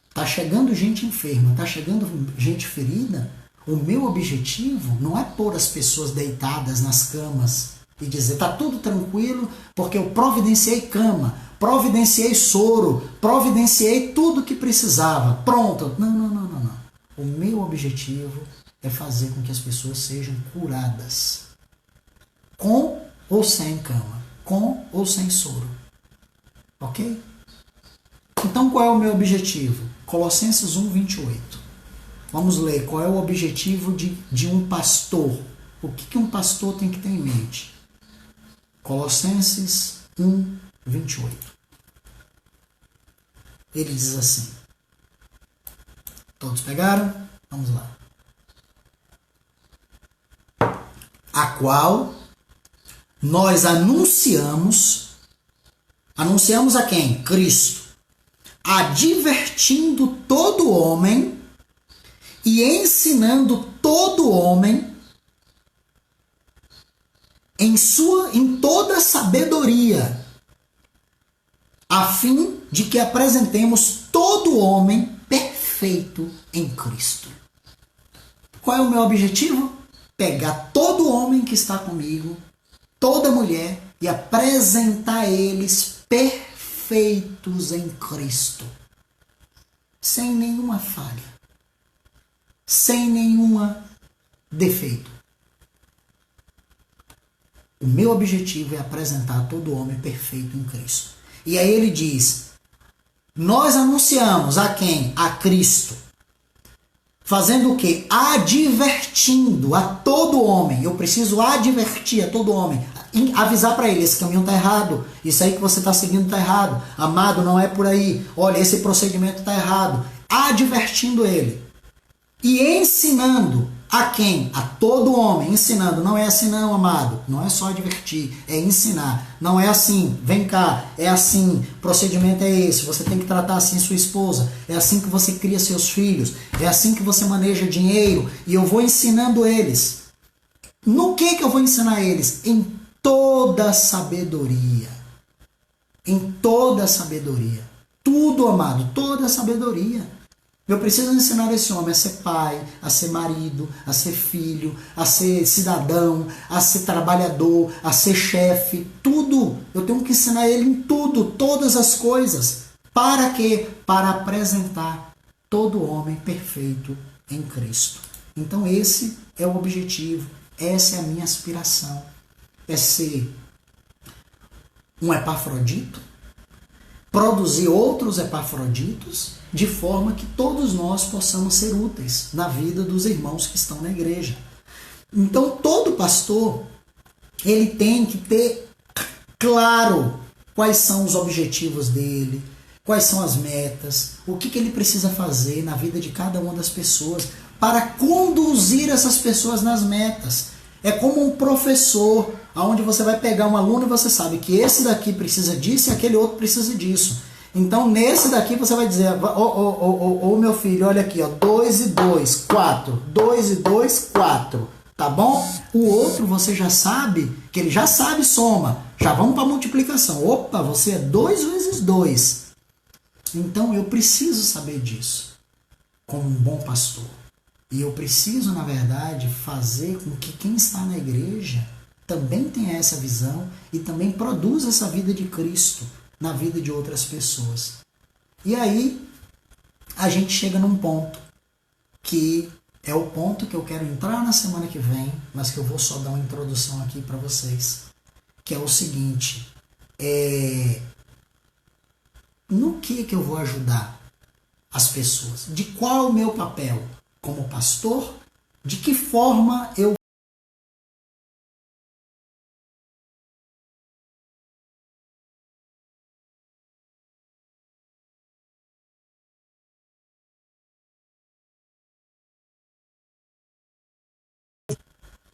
está chegando gente enferma, está chegando gente ferida, o meu objetivo não é pôr as pessoas deitadas nas camas e dizer, está tudo tranquilo, porque eu providenciei cama, providenciei soro, providenciei tudo que precisava. Pronto. Não. O meu objetivo é fazer com que as pessoas sejam curadas. Com ou sem cama. Com ou sem soro. Ok? Então qual é o meu objetivo? Colossenses 1:28. Vamos ler qual é o objetivo de um pastor. O que um pastor tem que ter em mente? Colossenses 1:28. Ele diz assim. Todos pegaram? Vamos lá. A qual nós anunciamos a quem? Cristo. advertindo todo homem e ensinando todo homem em toda sabedoria, a fim de que apresentemos todo homem perfeito em Cristo. Qual é o meu objetivo? Pegar todo homem que está comigo, toda mulher, e apresentar eles perfeitos em Cristo, sem nenhuma falha, sem nenhuma defeito. O meu objetivo é apresentar todo homem perfeito em Cristo. E aí ele diz, nós anunciamos a quem? A Cristo. Fazendo o quê? Advertindo a todo homem. Eu preciso advertir a todo homem. Avisar para ele, esse caminho está errado. Isso aí que você está seguindo está errado. Amado, não é por aí. Olha, esse procedimento está errado. Advertindo ele. E ensinando a quem? A todo homem. Ensinando. Não é assim não, amado. Não é só advertir. É ensinar. Não é assim. Vem cá. É assim. O procedimento é esse. Você tem que tratar assim sua esposa. É assim que você cria seus filhos. É assim que você maneja dinheiro. E eu vou ensinando eles. No que eu vou ensinar eles? Em toda sabedoria. Em toda sabedoria. Tudo, amado. Toda sabedoria. Eu preciso ensinar esse homem a ser pai, a ser marido, a ser filho, a ser cidadão, a ser trabalhador, a ser chefe, tudo. Eu tenho que ensinar ele em tudo, todas as coisas. Para quê? Para apresentar todo homem perfeito em Cristo. Então esse é o objetivo, essa é a minha aspiração. É ser um Epafrodito, produzir outros Epafroditos, de forma que todos nós possamos ser úteis na vida dos irmãos que estão na igreja. Então, todo pastor, ele tem que ter claro quais são os objetivos dele, quais são as metas, o que ele precisa fazer na vida de cada uma das pessoas para conduzir essas pessoas nas metas. É como um professor, onde você vai pegar um aluno e você sabe que esse daqui precisa disso e aquele outro precisa disso. Então, nesse daqui você vai dizer, ô meu filho, olha aqui, 2 e 2, 4. 2 e 2, 4. Tá bom? O outro você já sabe, que ele já sabe soma. Já vamos para multiplicação. Opa, você é 2 vezes 2. Então, eu preciso saber disso, como um bom pastor. E eu preciso, na verdade, fazer com que quem está na igreja também tenha essa visão e também produza essa vida de Cristo na vida de outras pessoas. E aí, a gente chega num ponto que é o ponto que eu quero entrar na semana que vem, mas que eu vou só dar uma introdução aqui para vocês, que é o seguinte, no que eu vou ajudar as pessoas? De qual é o meu papel como pastor? De que forma eu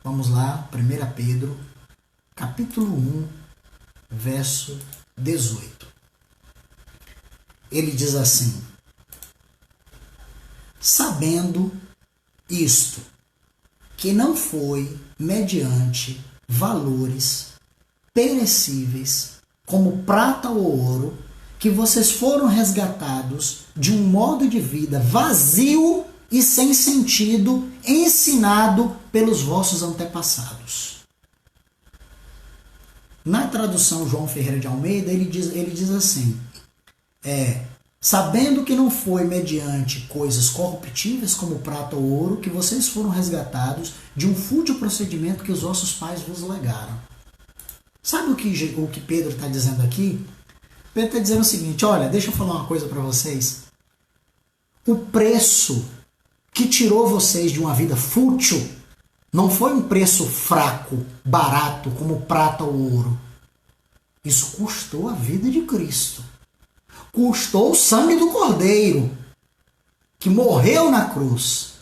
Vamos lá, 1 Pedro, capítulo 1, verso 18. Ele diz assim, sabendo isto, que não foi mediante valores perecíveis, como prata ou ouro, que vocês foram resgatados de um modo de vida vazio e sem sentido, ensinado pelos vossos antepassados. Na tradução João Ferreira de Almeida, ele diz assim, sabendo que não foi mediante coisas corruptíveis como prata ou ouro que vocês foram resgatados de um fútil procedimento que os vossos pais vos legaram. Sabe o que Pedro está dizendo aqui? Pedro está dizendo o seguinte, olha, deixa eu falar uma coisa para vocês. O preço que tirou vocês de uma vida fútil não foi um preço fraco, barato, como prata ou ouro. Isso custou a vida de Cristo. Custou o sangue do Cordeiro, que morreu na cruz.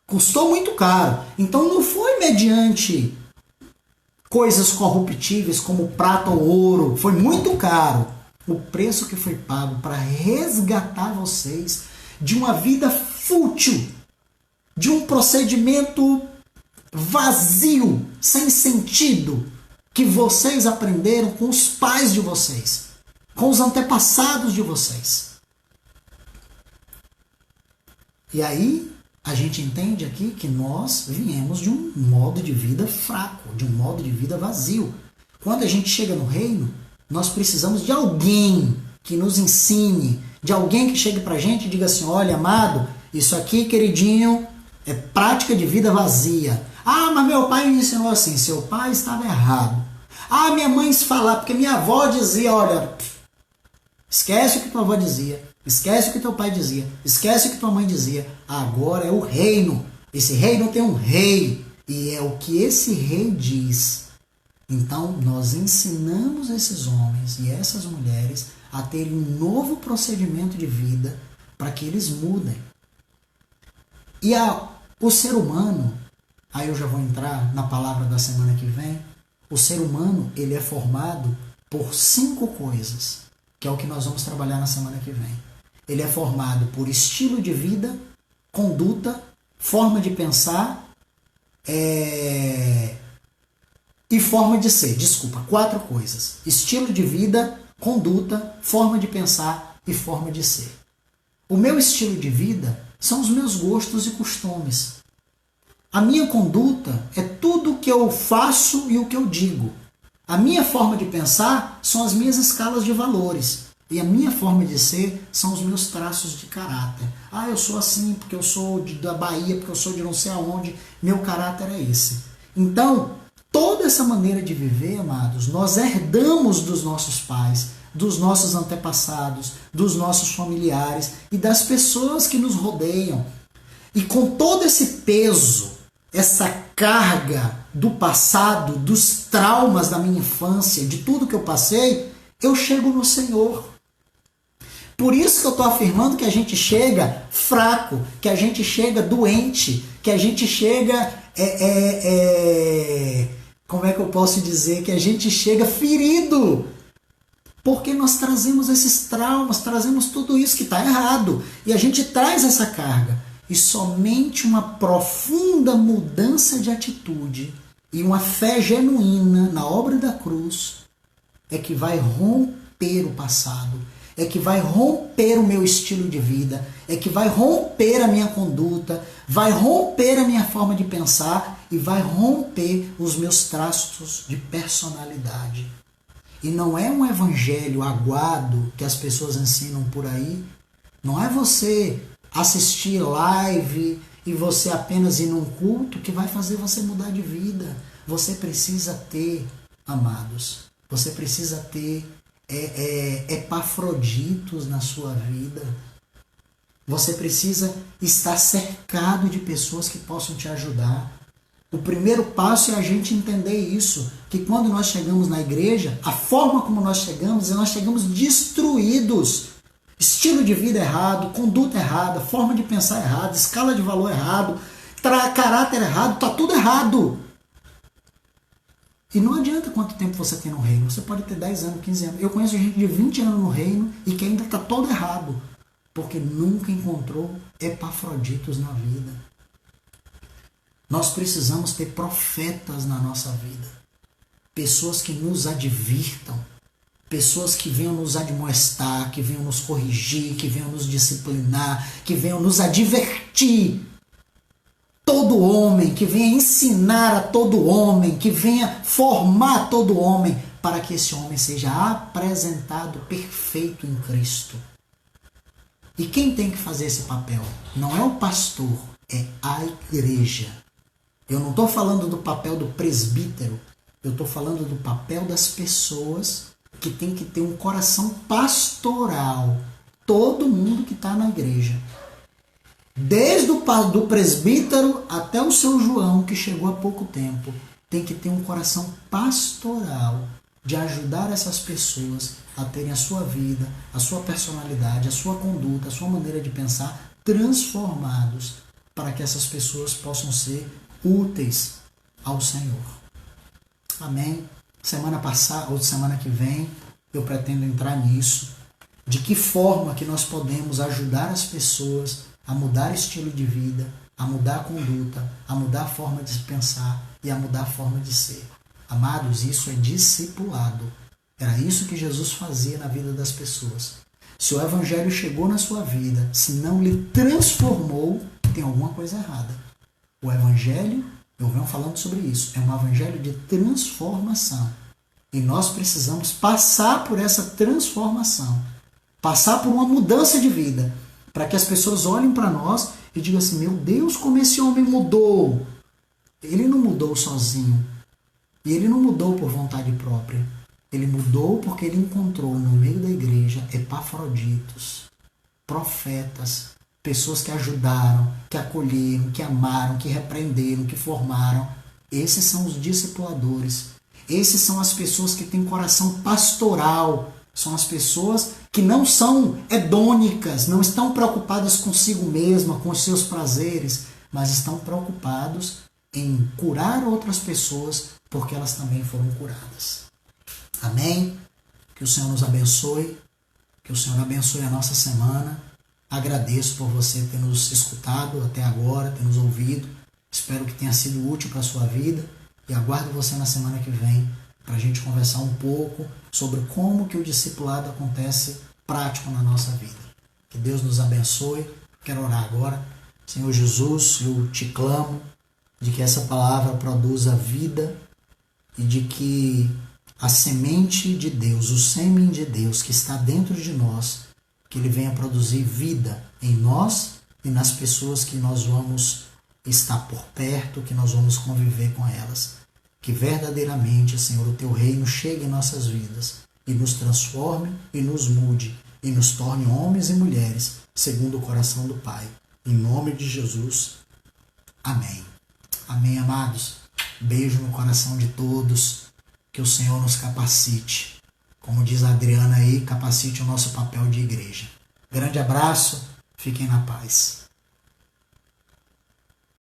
Custou muito caro. Então não foi mediante coisas corruptíveis como prata ou ouro. Foi muito caro. o preço que foi pago para resgatar vocês de uma vida fútil, de um procedimento vazio, sem sentido, que vocês aprenderam com os pais de vocês, com os antepassados de vocês. E aí a gente entende aqui que nós viemos de um modo de vida fraco, de um modo de vida vazio. Quando a gente chega no reino, nós precisamos de alguém que nos ensine, de alguém que chegue pra gente e diga assim: olha, amado, isso aqui, queridinho, é prática de vida vazia. Ah, mas meu pai me ensinou assim. Seu pai estava errado. Ah, minha mãe se falar, porque minha avó dizia, olha, esquece o que tua avó dizia, esquece o que teu pai dizia, esquece o que tua mãe dizia. Agora é o reino. Esse reino tem um rei, e é o que esse rei diz. Então, nós ensinamos esses homens e essas mulheres a terem um novo procedimento de vida para que eles mudem. E o ser humano, aí eu já vou entrar na palavra da semana que vem, o ser humano, ele é formado por 5 coisas, que é o que nós vamos trabalhar na semana que vem. Ele é formado por estilo de vida, conduta, forma de pensar, e forma de ser. 4 coisas. Estilo de vida, conduta, forma de pensar e forma de ser. O meu estilo de vida são os meus gostos e costumes. A minha conduta é tudo o que eu faço e o que eu digo. A minha forma de pensar são as minhas escalas de valores. E a minha forma de ser são os meus traços de caráter. Ah, eu sou assim porque eu sou da Bahia, porque eu sou de não sei aonde. Meu caráter é esse. Então, toda essa maneira de viver, amados, nós herdamos dos nossos pais, dos nossos antepassados, dos nossos familiares e das pessoas que nos rodeiam. E com todo esse peso, essa carga do passado, dos traumas da minha infância, de tudo que eu passei, eu chego no Senhor. Por isso que eu estou afirmando que a gente chega fraco, que a gente chega doente, que a gente chega... como é que eu posso dizer? Que a gente chega ferido. Porque nós trazemos esses traumas, trazemos tudo isso que está errado. E a gente traz essa carga. E somente uma profunda mudança de atitude e uma fé genuína na obra da cruz é que vai romper o passado, é que vai romper o meu estilo de vida, é que vai romper a minha conduta, vai romper a minha forma de pensar e vai romper os meus traços de personalidade. E não é um evangelho aguado que as pessoas ensinam por aí, não é você assistir live e você apenas ir num culto que vai fazer você mudar de vida. Você precisa ter, amados, você precisa ter epafroditos na sua vida. Você precisa estar cercado de pessoas que possam te ajudar. O primeiro passo é a gente entender isso, que quando nós chegamos na igreja, a forma como nós chegamos destruídos. Estilo de vida errado, conduta errada, forma de pensar errada, escala de valor errado, caráter errado, está tudo errado. E não adianta quanto tempo você tem no reino. Você pode ter 10 anos, 15 anos. Eu conheço gente de 20 anos no reino e que ainda está todo errado. Porque nunca encontrou epafroditos na vida. Nós precisamos ter profetas na nossa vida. Pessoas que nos advirtam. Pessoas que venham nos admoestar, que venham nos corrigir, que venham nos disciplinar, que venham nos advertir. Todo homem, que venha ensinar a todo homem, que venha formar todo homem, para que esse homem seja apresentado perfeito em Cristo. E quem tem que fazer esse papel? Não é o pastor, é a igreja. Eu não estou falando do papel do presbítero, eu estou falando do papel das pessoas que tem que ter um coração pastoral. Todo mundo que está na igreja. Desde do presbítero até o seu João, que chegou há pouco tempo, tem que ter um coração pastoral de ajudar essas pessoas a terem a sua vida, a sua personalidade, a sua conduta, a sua maneira de pensar transformados para que essas pessoas possam ser úteis ao Senhor. Amém? Semana passada ou semana que vem eu pretendo entrar nisso. De que forma que nós podemos ajudar as pessoas a mudar estilo de vida, a mudar a conduta, a mudar a forma de pensar e a mudar a forma de ser. Amados, isso é discipulado. Era isso que Jesus fazia na vida das pessoas. Se o Evangelho chegou na sua vida, se não lhe transformou, tem alguma coisa errada. O Evangelho, eu venho falando sobre isso, é um Evangelho de transformação. E nós precisamos passar por essa transformação, passar por uma mudança de vida, para que as pessoas olhem para nós e digam assim, meu Deus, como esse homem mudou. Ele não mudou sozinho. E ele não mudou por vontade própria. Ele mudou porque ele encontrou no meio da igreja epafroditos, profetas, pessoas que ajudaram, que acolheram, que amaram, que repreenderam, que formaram. Esses são os discipuladores. Esses são as pessoas que têm coração pastoral. São as pessoas que não são hedônicas, não estão preocupadas consigo mesma, com os seus prazeres, mas estão preocupados em curar outras pessoas porque elas também foram curadas. Amém? Que o Senhor nos abençoe, que o Senhor abençoe a nossa semana. Agradeço por você ter nos escutado até agora, ter nos ouvido. Espero que tenha sido útil para a sua vida e aguardo você na semana que vem para a gente conversar um pouco sobre como que o discipulado acontece prático na nossa vida. Que Deus nos abençoe. Quero orar agora. Senhor Jesus, eu te clamo de que essa palavra produza vida e de que a semente de Deus, o sêmen de Deus que está dentro de nós, que ele venha produzir vida em nós e nas pessoas que nós vamos estar por perto, que nós vamos conviver com elas. Que verdadeiramente, Senhor, o teu reino chegue em nossas vidas e nos transforme e nos mude e nos torne homens e mulheres segundo o coração do Pai. Em nome de Jesus. Amém. Amém, amados. Beijo no coração de todos. Que o Senhor nos capacite. Como diz a Adriana aí, capacite o nosso papel de igreja. Grande abraço. Fiquem na paz.